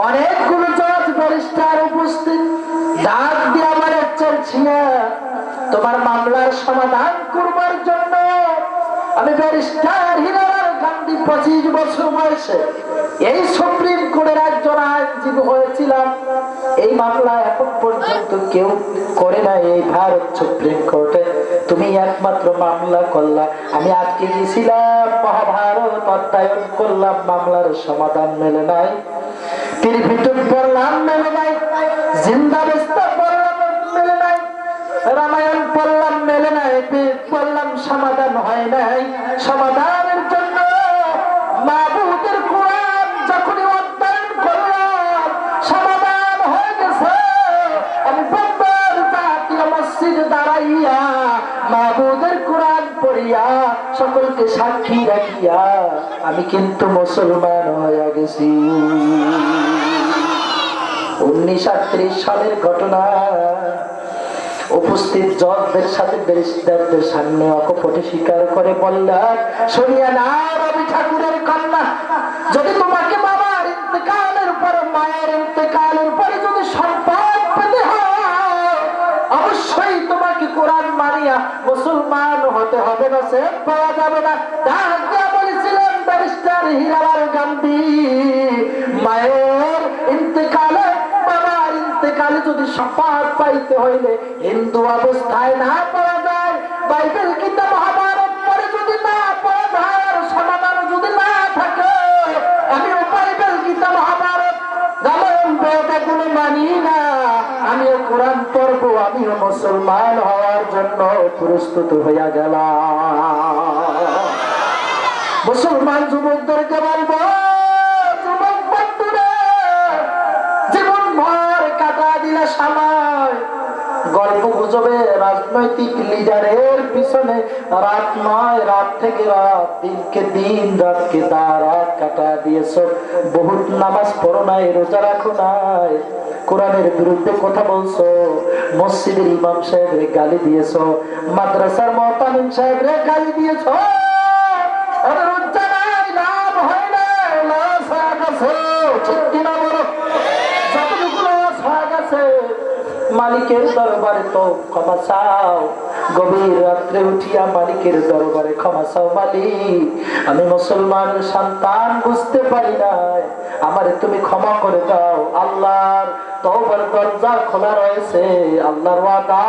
Speaker 6: অনেকগুলো জজ ব্যারিস্টার উপস্থিত। ডাক দিয়ে আমার চলছি না, তোমার মামলার সমাধান করবার জন্য আমি ব্যারিস্টার হীরালাল গান্ধী 25 বছর বয়সে এই সুপ্রিম কোর্টের একজন আইনজীবী হয়েছিলাম। এই মামলা এখন পর্যন্ত কেউ করে না এই ভারত সুপ্রিম কোর্টে, তুমি একমাত্র মামলা করলা। আমি আটকে গেছিলাম, মহাভারত অধ্যয়ন করলাম, মামলার সমাধান মেলে নাই। ত্রিপিটক পড়লাম, মেলে নাই। জিন্দাবেস্তা পড়লাম, মেলে নাই। রামায়ণ পড়লাম, মেলে নাই। বেদ পড়লাম, সমাধান হয় নাই। সমাধানের জন্য মাহবুদের কোরআন যখনই অধ্যয়ন করলাম, সমাধান হয়ে গেছে। আমি বারবার জাতীয় মসজিদে দাঁড়াইয়া মাহবুদের কোরআন পড়িয়া সকলকে সাক্ষী রাখিয়া আমি কিন্তু মুসলমান হয়ে গেছি। 1938 সালের ঘটনা। উপস্থিত জজদের সাথে ব্যারিস্টারদের সামনে অকপটে স্বীকার করে বললেন, শুনিয়া না রবি ঠাকুরের কন্যা, যদি তোমাকে বাবার ইন্তেকালের পরে, মায়ের ইন্তেকালের পরে যদি সম্পদ পেতে হয়, অবশ্যই তোমাকে কোরআন মানিয়া মুসলমান হতে হবে, না সে পাওয়া যাবে না। বলেছিলেন ব্যারিস্টার হীরালাল গান্ধী, মায়ের ইন্তেকালে, বাবার ইন্তেকালে যদি সম্পদ পাইতে হইলে হিন্দু অবস্থায় না পাওয়া যায়, বাইবেল কিতাব মহাভারত পরে যদি না পাওয়া যায়, আর সমাধান যদি না থাকে, আমিও বাইবেল কিতাব মহাভারত রামায়ণ বেদ এগুলো মানি না, আমিও কোরআন পড়বো, আমিও মুসলমান হওয়ার জন্য প্রস্তুত হইয়া গেলাম। মুসলমান যুবকদেরকে বলবো, যুবক বন্ধুরা, জীবন ভর কাটা দিলে সময়, গল্প গুজবে রাজনৈতিক লিডারের পিছনে রাত নয় রাত থেকে রাত, দিনকে দিন রাতকে রাত কাটা দিয়েছ। বহুত নামাজ পড়ো নাই, রোজা রাখো নাই, কোরআনের বিরুদ্ধে কথা বলছো, মসজিদের ইমাম সাহেবরে গালি দিয়েছ, মাদ্রাসার মুতামিম সাহেবরে গালি দিয়েছ। লাভ হয় না, লস হয়ে গেছে, ঠিক কিনা বলো? যতটুকু লস হয়ে গেছে মালিকের দরবারে তো ক্ষমা চাও। গভীর রাত্রে উঠিয়া মালিকের দরবারে ক্ষমা চাও, মালিক আমি মুসলমানের সন্তান, বুঝতে পারি নাই, আমারে তুমি ক্ষমা করে দাও। আল্লাহর তওবার দরজা খোলা রয়েছে, আল্লাহর ওয়াদা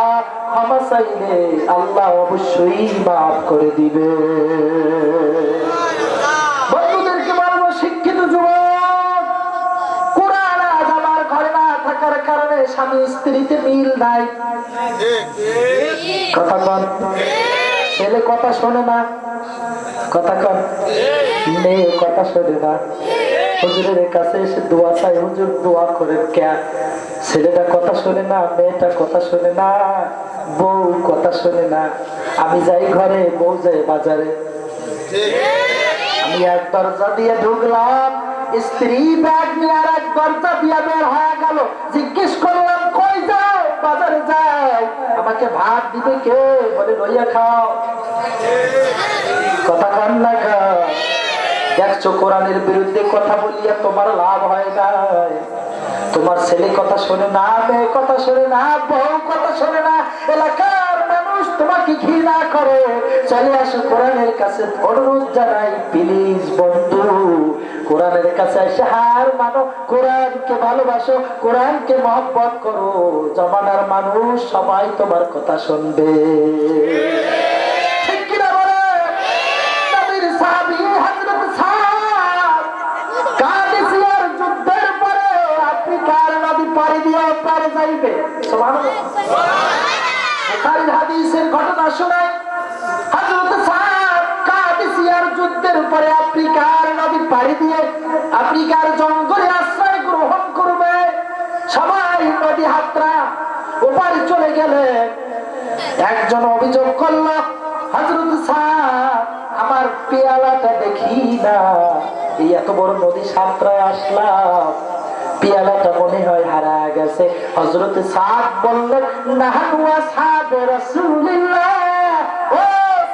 Speaker 6: ক্ষমা চাইলে আল্লাহ অবশ্যই মাফ করে দিবে। বন্ধুদেরকে বলবো, শিক্ষিত যুবক, কোরআন আজ আমার ঘরে না থাকার কারণে স্বামী স্ত্রীতে মিল নাই। কথা কন, ছেলে কথা শোনে না, কথা কন, মেয়ে কথা শোনে না। হুজুরের কাছে এসে দোয়া চাই, হুজুর দোয়া করেন কেন? ছেলেটা কথা শোনে না, মেয়েটা কথা শোনে না, বউ কথা শোনে না। আমি যাই ঘরে, বউ যায় বাজারে। আমি এক দরজা দিয়ে ঢুকলাম, স্ত্রী ব্যাগ নিয়ে আর এক দরজা দিয়ে বের হয়ে গেল। জিজ্ঞেস করলাম, কই যাও? বাজারে যাই। আমাকে ভাত দিবে কে? বলে লইয়া খাও। কথা কন না খাও। দেখছো কোরআনের বিরুদ্ধে কথা বলিয়া তোমার লাভ হয় নাই। তোমার ছেলে কথা শোনে না, মেয়ে কথা শোনে না, বউ কথা শোনে না, এলাকার মানুষ তোমাকে ঘৃণা করে। চলে আসো কোরআনের কাছে, অনুরোধ জানাই প্লিজ বন্ধু, কোরআনের কাছে এসে হার মানো, কোরআনকে ভালোবাসো, কোরআনকে মহব্বত করো। জমানার মানুষ সবাই তোমার কথা শুনবে। ঠিক কিনা বলে? নবীর সাহাবী হযরত সাদ কাদেসিয়ার যুদ্ধের পরে আফ্রিকার নদী পাড়ি দিয়ে পারে যাইবে। সুবহানাল্লাহ। বুখারীর হাদিসের ঘটনা শোনায়, হযরত সাদ কাদেসিয়ার যুদ্ধের পরে আফ্রিকার নদী পাড়ি দিয়ে আফ্রিকার জঙ্গলে আশ্রয় গ্রহণ করবে। সবাই নদী হাতরা ওপারে চলে গেলে একজন অভিযোগ করল, হযরত সাদ আমার পেয়ালাটা দেখি না, এই এত বড় নদী সাঁতরায় আসলাম, পেয়ালাটা মনে হয় হারা গেছে। হযরত সাদ বললেন, নাহনু আসহাবে রাসূলিল্লাহ, ও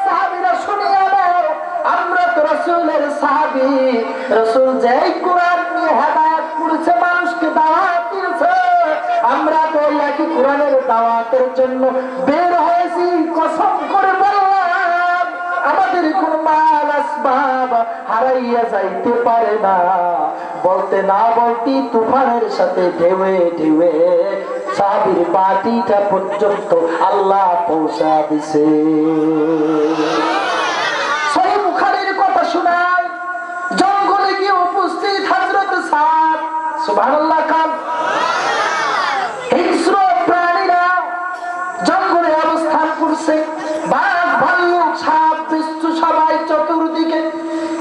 Speaker 6: সাহাবীরা শুনিয়া নাও, আমরা তো রাসূলের সাহাবী। রাসূল যেই কোরআন নিয়ে হেদায়েত করেছে, মানুষকে দাওয়াত দিয়েছে, আমরা তো একই কোরআনের দাওয়াতের জন্য বের হয়েছি। কসম করে বললাম, আমাদের কোন মাল আসবাব হারাইয়া যাইতে পারে না। বলতে না বলতে তুফানের সাথে ঢেউয়ে ঢেউয়ে সাহাবীর বাটিটা পর্যন্ত আল্লাহ পৌঁছা দিছে। সহিহ বুখারীর কথা শোনায়, জঙ্গলে গিয়ে উপস্থিত হযরত সাদ, সুবহানাল্লাহ কান। হিংস্র প্রাণীরা জঙ্গলে অবস্থান করছে, বাঘ ভাল্লুক সাপ বিচ্ছু সবাই চতুর্দিকে।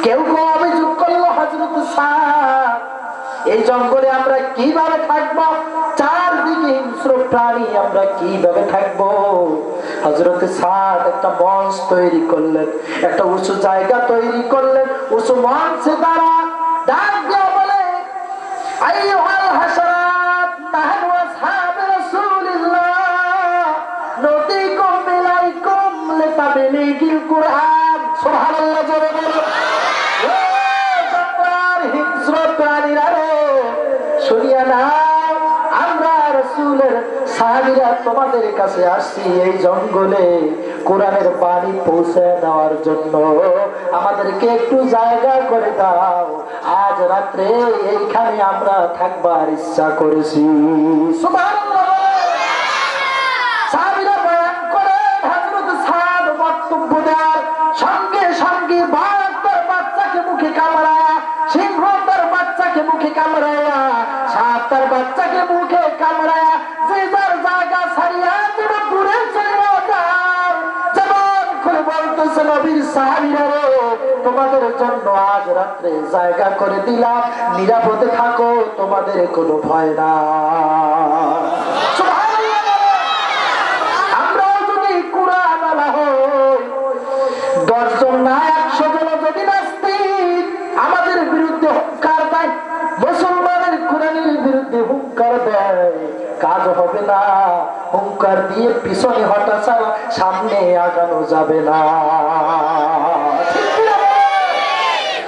Speaker 6: কেউ কেউ অভিযোগ করলো, হযরত সাদ এই জঙ্গলে আমরা কিভাবে থাকবো? চারদিকে হিংস্র প্রাণী, আমরা কিভাবে থাকবো? হযরত সাদ একটা মঞ্চ তৈরি করলেন, একটা উঁচু জায়গা তৈরি করলেন। উঁচু মঞ্চে দাঁড়া ডাক দিয়ে বলে, আইয়ুহাল হাশরাত নাহনু আসহাবে রাসূলিল্লাহ নতিকুম বিলাইকুম লিতাবলিগিল কুরআন। সুবহানাল্লাহ, জোরে বলো। ও জঙ্গলের হিংস্র প্রাণীরা রে, শুনিয়া নাও, আমরা রাসূলের সাহাবীরা তোমাদের কাছে আসছি এই জঙ্গলে কোরআনের বাণী পৌঁছে দেওয়ার জন্য। আমাদেরকে একটু জায়গা করে দাও, আজ রাত্রে এইখানে আমরা থাকবার ইচ্ছা করেছি। সুবহানাল্লাহ। সাহাবীরা বয়ান করে, হযরত সাদ বক্তব্য দেওয়ার সঙ্গে সঙ্গে বাঘ তার বাচ্চাকে মুখে কামড়ায়া, সিংহ তার বাচ্চাকে মুখে কামড়ায়া, সাপ তার বাচ্চাকে মুখে কামড়ায়া, যে যার জায়গা ছাড়িয়া তুমি দূরে চলে যাও। যেমন করে বলতেছে, নবীর সাহাবীরা রে, তোমাদের জন্য আজ রাত্রে জায়গা করে দিলাম, নিরাপদে থাকো, তোমাদের কোনো ভয় না। সুবহানাল্লাহ। যাবে না, হুঙ্কার দিয়ে পিছনে হটা ছাড়া সামনে আগানো যাবে না।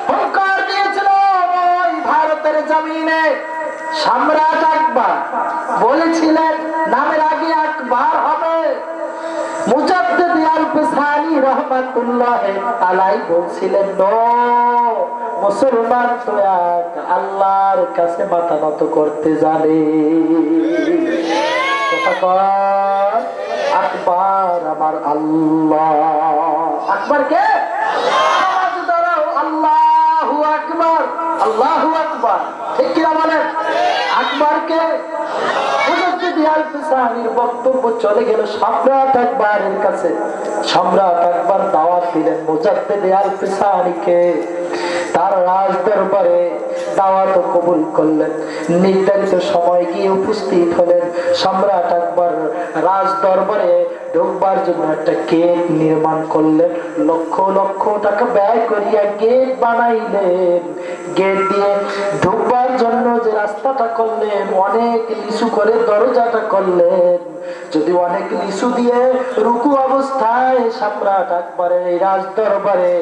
Speaker 6: হুঙ্কার দিয়েছিল ওই ভারতের জমিনে সম্রাট আকবর, বলেছিলেন নামের আগে আকবর হবে। মুজাদ্দিদ আল-ফিসানি রাহমাতুল্লাহ আলাইহি বলছিলেন মুসলমান তো এক আল্লাহর কাছে মাথা নত করতে জানে। আকবর আমার আল্লাহ। আকবর কে? আল্লাহু আকবর, আল্লাহু আকবর, ঠিক কিনা বলেন? আকবর কে? মুজাদ্দিদ আল-ফিসানির বক্তব্য চলে গেল সম্রাট আকবরের কাছে। সম্রাট আকবর দাওয়াত দিলেন মুজাদ্দিদ আল-ফিসানিকে, তার রাজ দরবারে দাওয়াত কবুল করলেন। নির্ধারিত সময় গিয়ে উপস্থিত হলেন। সম্রাট আকবর রাজ দরবারে ঢুকবার জন্য একটা গেট নির্মাণ করলেন, লক্ষ লক্ষ টাকা ব্যয় করিয়া গেট বানাইলেন। গেট দিয়ে ঢুকবার জন্য যে রাস্তাটা করলেন, অনেক নিচু করে দরজাটা করলেন। যদি অনেক নিচু দিয়ে রুকু অবস্থায় সম্রাট আকবরের এই রাজ দরবারে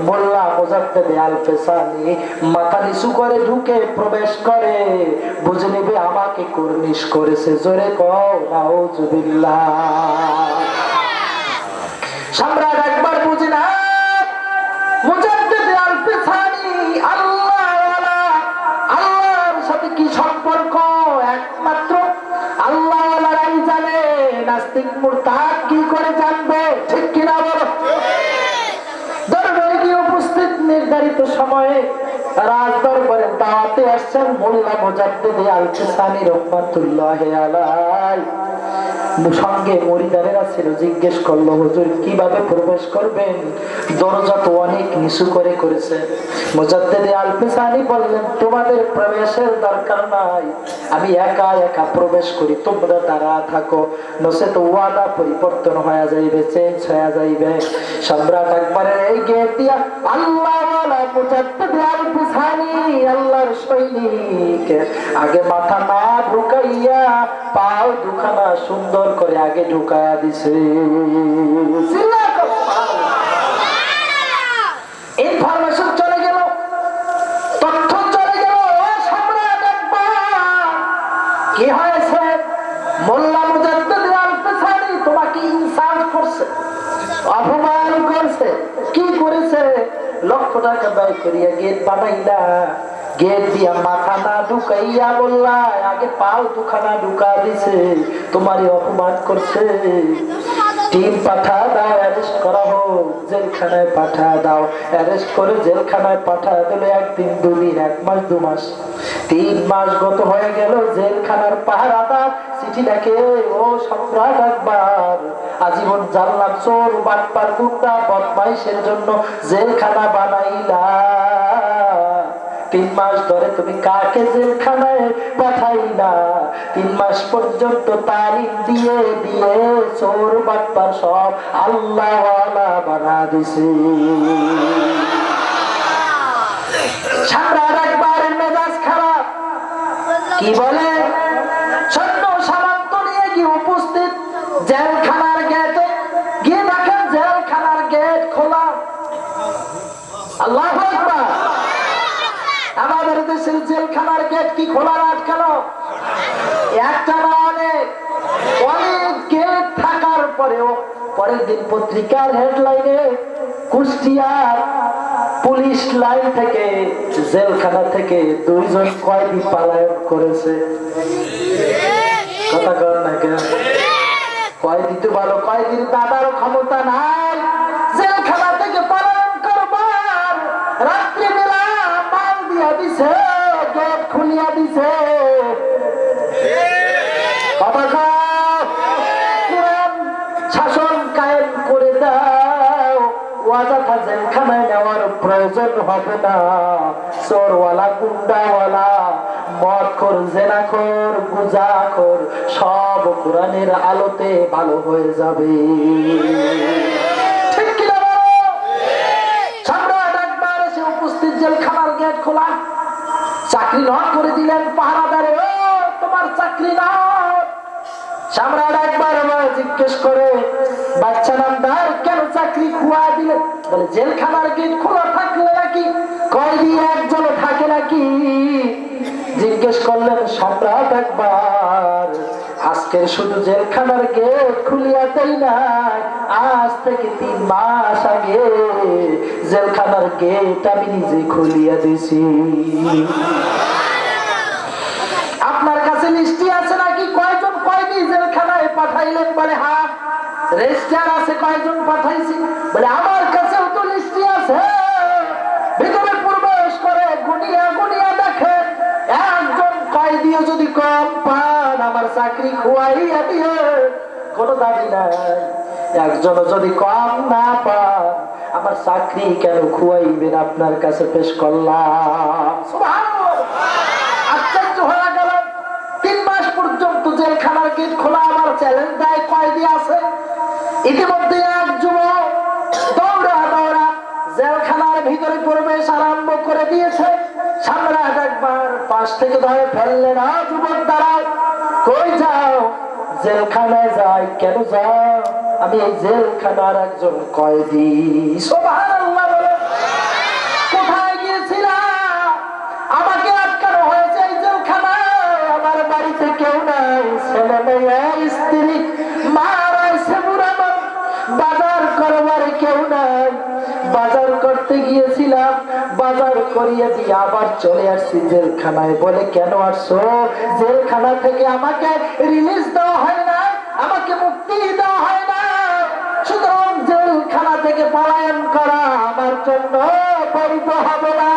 Speaker 6: মোল্লা মুজাদ্দিদ আল-ফিসানি মাথা নিচু করে ঢুকে প্রবেশ করে, বুঝে নেবে আমাকে কুর্নিশ করেছে। জোরে কও নাউজুবিল্লাহ। সম্রাট আকবর বুঝে না মুজাদ্দিদ আল-ফিসানি আল্লাহওয়ালা, আল্লাহর সাথে কি সম্পর্ক একমাত্র আল্লাহওয়ালারাই জানে। নাস্তিক মুরতাদ কি করে জানবে? ঠিক কিনা বলো? দরবারে গিয়ে উপস্থিত নির্ধারিত সময়ে রাজ দরবারে দাওয়াতে আসছেন মোল্লা মুজাদ্দিদ আল-ফিসানি রাহমাতুল্লাহ আলাইহি। সঙ্গে মরিদারেরা ছিল। জিজ্ঞেস করলো হুজুর কিভাবে প্রবেশ করবেন? দরজা তো অনেক নিচু করে করেছে। মুজাদ্দিদ আল-ফিসানি বললেন তোমাদের প্রবেশের দরকার নাই, আমি একা একা প্রবেশ করি, তোমরা দাঁড়া থাকো, নচেত ওয়াদা পরিবর্তন হয়ে যাইবে, চেঞ্জ হয়ে যাইবে। সম্রাট আকবরের এই গেট দিয়া আল্লাহওয়ালা মুজাদ্দিদ আল-ফিসানি আল্লাহর সৈনিক আগে মাথা না ঢুকাইয়া পাও দুখানা সুন্দর করে আগে ঢুকায়া দিছে। ইনফরমেশন চলে গেল, তথ্য চলে গেল। সম্রাট আকবর কি হয়েছে? মোল্লা মুজাদ্দিদ আল-ফিসানি তোমাকে ইনসাল্ট করছে, অপমান করছে। কি করেছে? লক্ষ টাকা ব্যয় করিয়া গেট বানাইলা, গেট দিয়া মাথা না ঢুকাইয়া বললা আগে পাও দুখানা ঢুকা দিছে, তোমারই অপমান করছে। টিম পাঠা দাও, অ্যারেস্ট করা হোক, জেলখানায় পাঠা দাও। অ্যারেস্ট করে জেলখানায় পাঠা দিল একদিন, দুদিন, 1 মাস, 2 মাস, 3 মাস গত হয়ে গেল। জেলখানার পাহারাদার চিঠি লেখে ও সম্রাট আকবর আজীবন জানলাম চোর বাটপার গুন্ডা বদমাইশের জন্য জেলখানা বানাইলা। 3 মাস ধরে তুমি কাকে জেলখানায় পাঠাইলা? 3 মাস পর্যন্ত তালিম দিয়ে দিয়ে চোর বাটপার সব আল্লাহওয়ালা বানা দিছে। সম্রাট আকবরের মেজাজ খারাপ। কি বলে? সৈন্য সামন্ত নিয়ে গিয়ে উপস্থিত জেলখানার গেটে গিয়ে দেখেন জেলখানার গেট খোলা। আল্লাহু আকবার। আমাদের দেশের জেলখানার গেট কি খোলা আটকানো? একটা না, অনেক অনেক গেট থাকার পরেও পরের দিন পত্রিকার হেডলাইনে কুষ্টিয়ার পুলিশ লাইন থেকে জেলখানা থেকে 2 জন কয়েদি পলায়ন করেছে। কথা কর না কেন? কয়েদি তো ভালো, কয়েদির দাদারও ক্ষমতা নাই জেলখানা থেকে পলায়ন করবার। রাত্রিবেলা মাল দিয়া দিছে, গেট খুলিয়া দিছে। শাসন কায়েম করে দাও, ওয়াজাটা জেলখানায় নেওয়ার প্রয়োজন হবে না। চোরওয়ালা, গুন্ডাওয়ালা, মদখোর, জেনাখোর, গুজাখোর সব কোরআনের আলোতে ভালো হয়ে যাবে। ঠিক কিনা? সম্রাট আকবর এসে উপস্থিত, জেলখানার গেট খোলা। চাকরি নট করে দিলেন পাহারাদারে, ও তোমার চাকরি নট, সম্রাট একবার জিজ্ঞেস করে, বাচ্চা নামদার কেন চাকরি খুয়া দিলে? বলে জেলখানার গেট খোলা থাকলে নাকি কয়েদি একজন থাকে নাকি? জিজ্ঞেস করলেন সম্রাট একবার, আজকের শুধু জেলখানার গেট খুলিয়া দেই না, আজ থেকে 3 মাস আগে জেলখানার গেট আমি নিজে খুলিয়া দিছি। আপনার কাছে লিস্টি আছে নাকি কয়জন কয়েদি জেলখানায় পাঠাইলেন? বলে হ্যাঁ। রেজিস্টার আছে কয়জন পাঠাইছি? বলে আমার কাছেও তো লিস্টি আছে। ভিতরে প্রবেশ করে গুনিয়া গুনিয়া দেখেন, একজন কয়েদিও যদি কম পান আমার চাকরি খুয়াইয়া দিয়ে কোনো দাবি নাই। একজনও যদি কম না পান আমার চাকরি কেন খুয়াইবেন? আপনার কাছে পেশ করলাম। আশ্চর্য হয়ে গেল। 3 মাস পর্যন্ত জেলখানার গেট খোলা আমার চ্যালেঞ্জ দেয় কয়েদি আছে। ইতিমধ্যে এক যুবক দৌড়া দৌড়া জেলখানার ভিতরে প্রবেশ আরম্ভ করে দিয়েছে। সম্রাট একবার পাশ থেকে ধরে ফেললেন, যুবক দাঁড়াও, কই যাও? জেলখানায় যাই। কেন যাও? আমি এই জেলখানার একজন কয়েদি। সুবহানাল্লাহ বলে, কোথায় গিয়েছিলাম? আমাকে আটকানো হয়েছে এই জেলখানায়। আমার বাড়িতে কেউ নাই, ছেলে মেয়ে স্ত্রী মারা এসে বুড়ানো, বাজার করবার কেউ নাই। বাজার করতে গিয়েছিলাম, বাজার করিয়ে দিয়ে আবার চলে আসছি জেলখানায়। বলে কেন আসছো? জেলখানা থেকে আমাকে রিলিজ দেওয়া হয় না, আমাকে মুক্তি দেওয়া হয় না, সুতরাং জেলখানা থেকে পলায়ন করা আমার জন্য বৈধ হবে না।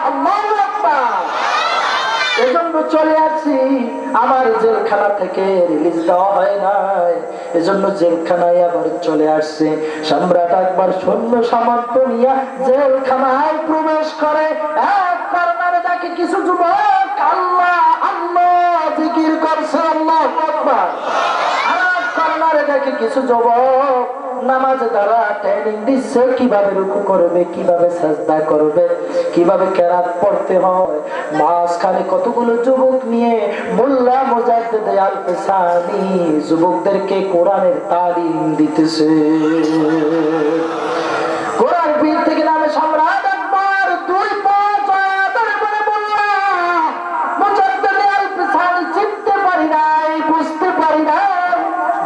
Speaker 6: আল্লাহু আকবার। এজন্য চলে আসছি, আমার জেলখানা থেকে রিলিজ দেওয়া হয় নাই, এজন্য জেলখানায় আবার চলে আসছে। সম্রাট একবার সৈন্য সামন্ত নিয়ে জেলখানায় প্রবেশ করে। এক কর্নারে দেখে কিছু যুবক আল্লাহ আল্লাহ জিকির করছে, আল্লাহু আকবার। আর এক কর্নারে দেখে কিছু যুবক নামাজে দ্বারা ট্রেনিং দিচ্ছে, কিভাবে রুকু করবে, কিভাবে সাজদা করবে, কিভাবে কেরাত পড়তে হয়। মাঝখানে কতগুলো যুবক নিয়ে মোল্লা মুজাদ্দিদ আল পেশানি যুবকদেরকে কোরআনের তালিম দিতেছে। কোরআন পীর থেকে নামে সম্রাট একবার 2 পা ধরে বলে মোল্লা মুজাদ্দিদ আল পেশানি চিনতে পারি নাই, বুঝতে পারি নাই,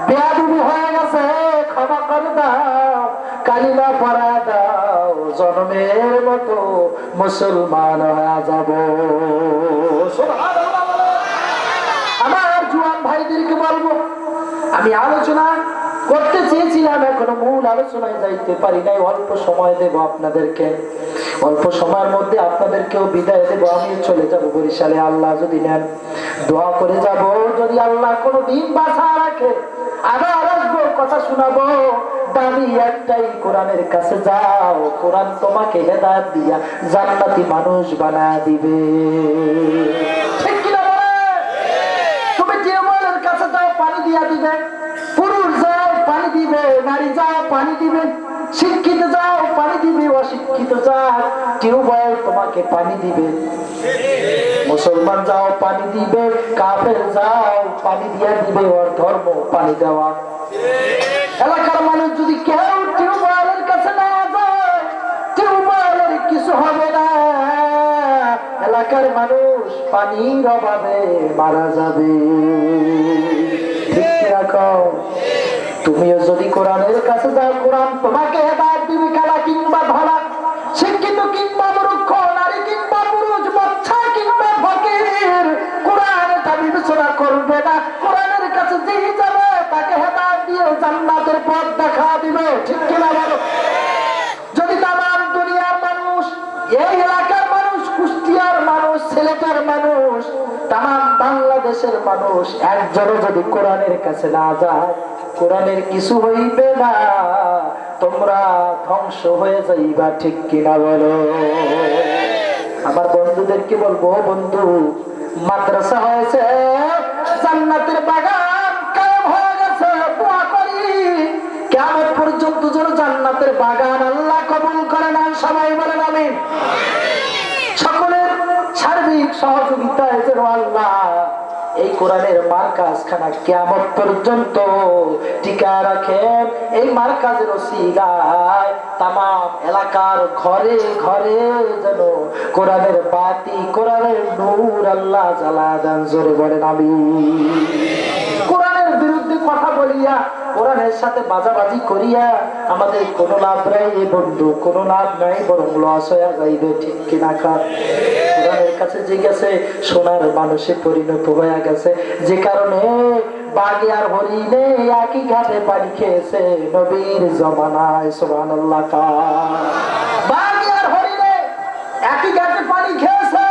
Speaker 6: বেয়াদবি হয়ে গেছে, ক্ষমা করে দাও, কালিমা পড়া দাও, জন্মের মতো মুসলমান হয়ে যাব। আমার জুয়ান ভাইদেরকে বলবো, আমি আলোচনা করতে চেয়েছিলাম, এখনো মূল আলোচনায় যাইতে পারি নাই। অল্প সময় দেব আপনাদেরকে, অল্প সময়ের মধ্যে আপনাদেরকেও বিদায় দেব। আমি চলে যাব বরিশালে, আল্লাহ যদি নেন। দোয়া করে যাব, যদি আল্লাহ কোনো দিন বাঁচা রাখে আবার আসবো, কথা শোনাবো। দাবি একটাই, কোরআনের কাছে যাও, কোরআন তোমাকে হেদায়েত দিয়া জান্নাতি মানুষ বানায় দিবে। ঠিক কিনা বলে? তুমি টিউবওয়েলের কাছে যাও, পানি দিয়া দিবে। পুরুষ যাও, পানি দিবে। নারী যাও, পানি দিবে। শিক্ষিত যাও, পানি দিবে। অশিক্ষিত যাও, টিউবওয়েল তোমাকে পানি দিবে। মুসলমান যাও, পানি দিবে। কাফের যাও, পানি দিয়া দিবে। ওর ধর্ম পানি দেওয়া। এলাকার মানুষ যদি কেউ টিউবওয়েলের কাছে না যায়, টিউবওয়েলের কিছু হবে না। এলাকার মানুষ পানির অভাবে মারা যাবে। ঠিক রাখো। তুমিও যদি কোরআনের কাছে যাও, কোরআন তোমাকে হেদায়েত দিবে। কালা কিংবা ধলা, শিক্ষিত কিংবা মূর্খ, নারী কিংবা পুরুষ, বাচ্চা কিংবা ফকির, কোরআন এটা বিবেচনা করবে না। কোরআনের কাছে যে যাবে তাকে হেদায়েত দিয়ে জান্নাতের পথ দেখা দিবে। ঠিক কিনা বলো? যদি তামাম দুনিয়ার মানুষ, এই এলাকার মানুষ, কুষ্টিয়ার মানুষ, সিলেটের মানুষ, তামাম বাংলাদেশের মানুষ একজনও যদি কোরআনের কাছে না যায়, কোরআনের কিছু হইবে না, তোমরা ধ্বংস হয়ে যাইবা। ঠিক কিনা বলো? আমার বন্ধুদেরকে বলবো, বন্ধু, মাদ্রাসা হয়েছে, জান্নাতের বাগান কায়েম হয়ে গেছে। দোয়া করি কিয়ামত পর্যন্ত যেন জান্নাতের বাগান আল্লাহ কবুল করে নেন। সবাই বলেন আমিন। সকলের সার্বিক সহযোগিতায় যেন আল্লাহ এই কোরআনের মার্কাজ খানা কিয়ামত পর্যন্ত টিকা রাখেন। এই মার্কাজের ওসিলায় তামাম এলাকার ঘরে ঘরে যেন কোরআনের বাতি, কোরআনের নূর আল্লাহ জ্বালা দেন। জোরে বলেন আমিন। কোরআনের বিরুদ্ধে কথা বলিয়া, কোরআনের সাথে বাজাবাজি করিয়া আমাদের কোনো লাভ নাই বন্ধু, কোনো লাভ নাই, বরং লস হয়ে যাইবে। ঠিক কিনা? কোরআনের কাছে যে গেছে সোনার মানুষে পরিণত হয়ে গেছে, যে কারণে বাঘে আর হরিণে একই ঘাটে পানি খেয়েছে নবীর জমানায়। সুবহানাল্লাহ। বাঘে আর হরিণে একই ঘাটে পানি খেয়েছে।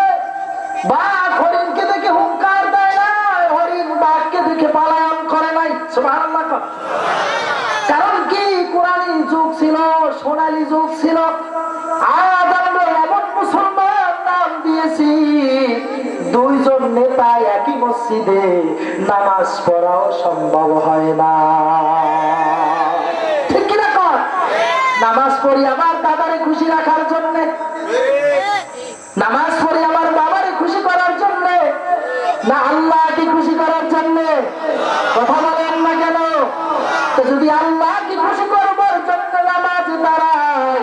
Speaker 6: বাঘ হরিণকে দেখে হুঙ্কার দেয় না, হরিণ বাঘকে দেখে পালায়ন করে নাই। সুবহানাল্লাহ। কারণ কি? কোরআনী যুগ ছিল, সোনালী যুগ ছিল। আজ আমরা এমন মুসলমান নাম দিয়েছি, দুইজন নেতা একই মসজিদে নামাজ পড়াও সম্ভব হয় না। ঠিক কিনা কর? নামাজ পড়ি আমার দাদারে খুশি রাখার জন্য, নামাজ পড়ি আমার বাবারে খুশি করার জন্য, না আল্লাহকে খুশি করার জন্য? কথা বলেন না কেন? যদি আল্লাহকে খুশি করবার জন্য নামাজ দাঁড়ায়,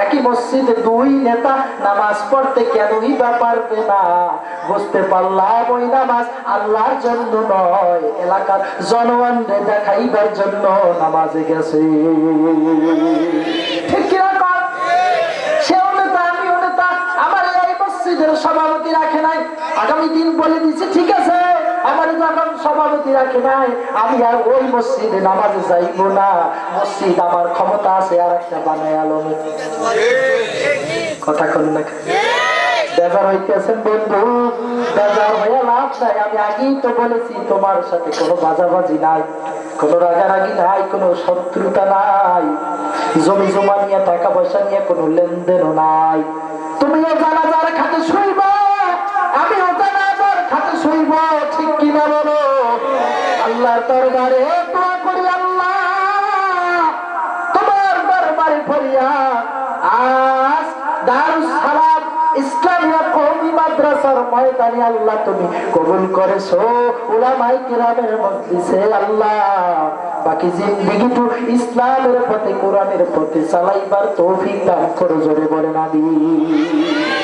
Speaker 6: একই মসজিদে দুই নেতা নামাজ পড়তে কেনই বা পারবে না? বুঝতে পারলাম ওই নামাজ আল্লাহর জন্য নয়, এলাকার জনগণকে দেখাইবার জন্য নামাজে গেছে। ঠিক কিনা? সেও নেতা, আমিও নেতা, আমার এই মসজিদের সভাপতি রাখে নাই। আগামী দিন বলে দিচ্ছে, ঠিক আছে, আমার যখন সভাপতি রাখে নাই আমি আর ওই মসজিদে নামাজে যাইব না। মসজিদ আমার ক্ষমতা আছে আর একটা বানায় আলম। কথা কন না? বেজার হইতেছেন বন্ধু? বেজার হয়ে লাভ নাই। আমি আগেই তো বলেছি তোমার সাথে কোনো বাজাবাজি নাই, কোনো রাগারাগি নাই, কোনো শত্রুতা নাই, জমি জমা নিয়ে টাকা পয়সা নিয়ে কোনো লেনদেনও নাই। তুমিও জানাজার খাতে শুইব, আমিও জানাজার খাতে শুইব। ঠিক কিনা বলো? আল্লাহর দরবারে দোয়া করি, আল্লাহ তোমার দরবারে ফরিয়াদ, আজ দারুস সালাম ইসলামিয়া কওমি মাদ্রাসার ময়দানে আল্লাহ তুমি কবুল করেছো। উলামায়ে কিরামের মজলিসে আল্লাহ বাকি জিন্দেগিটু ইসলামের পথে, কোরআনের পথে চালাইবার তৌফিক দান করো। জোরে বলেন আমিন।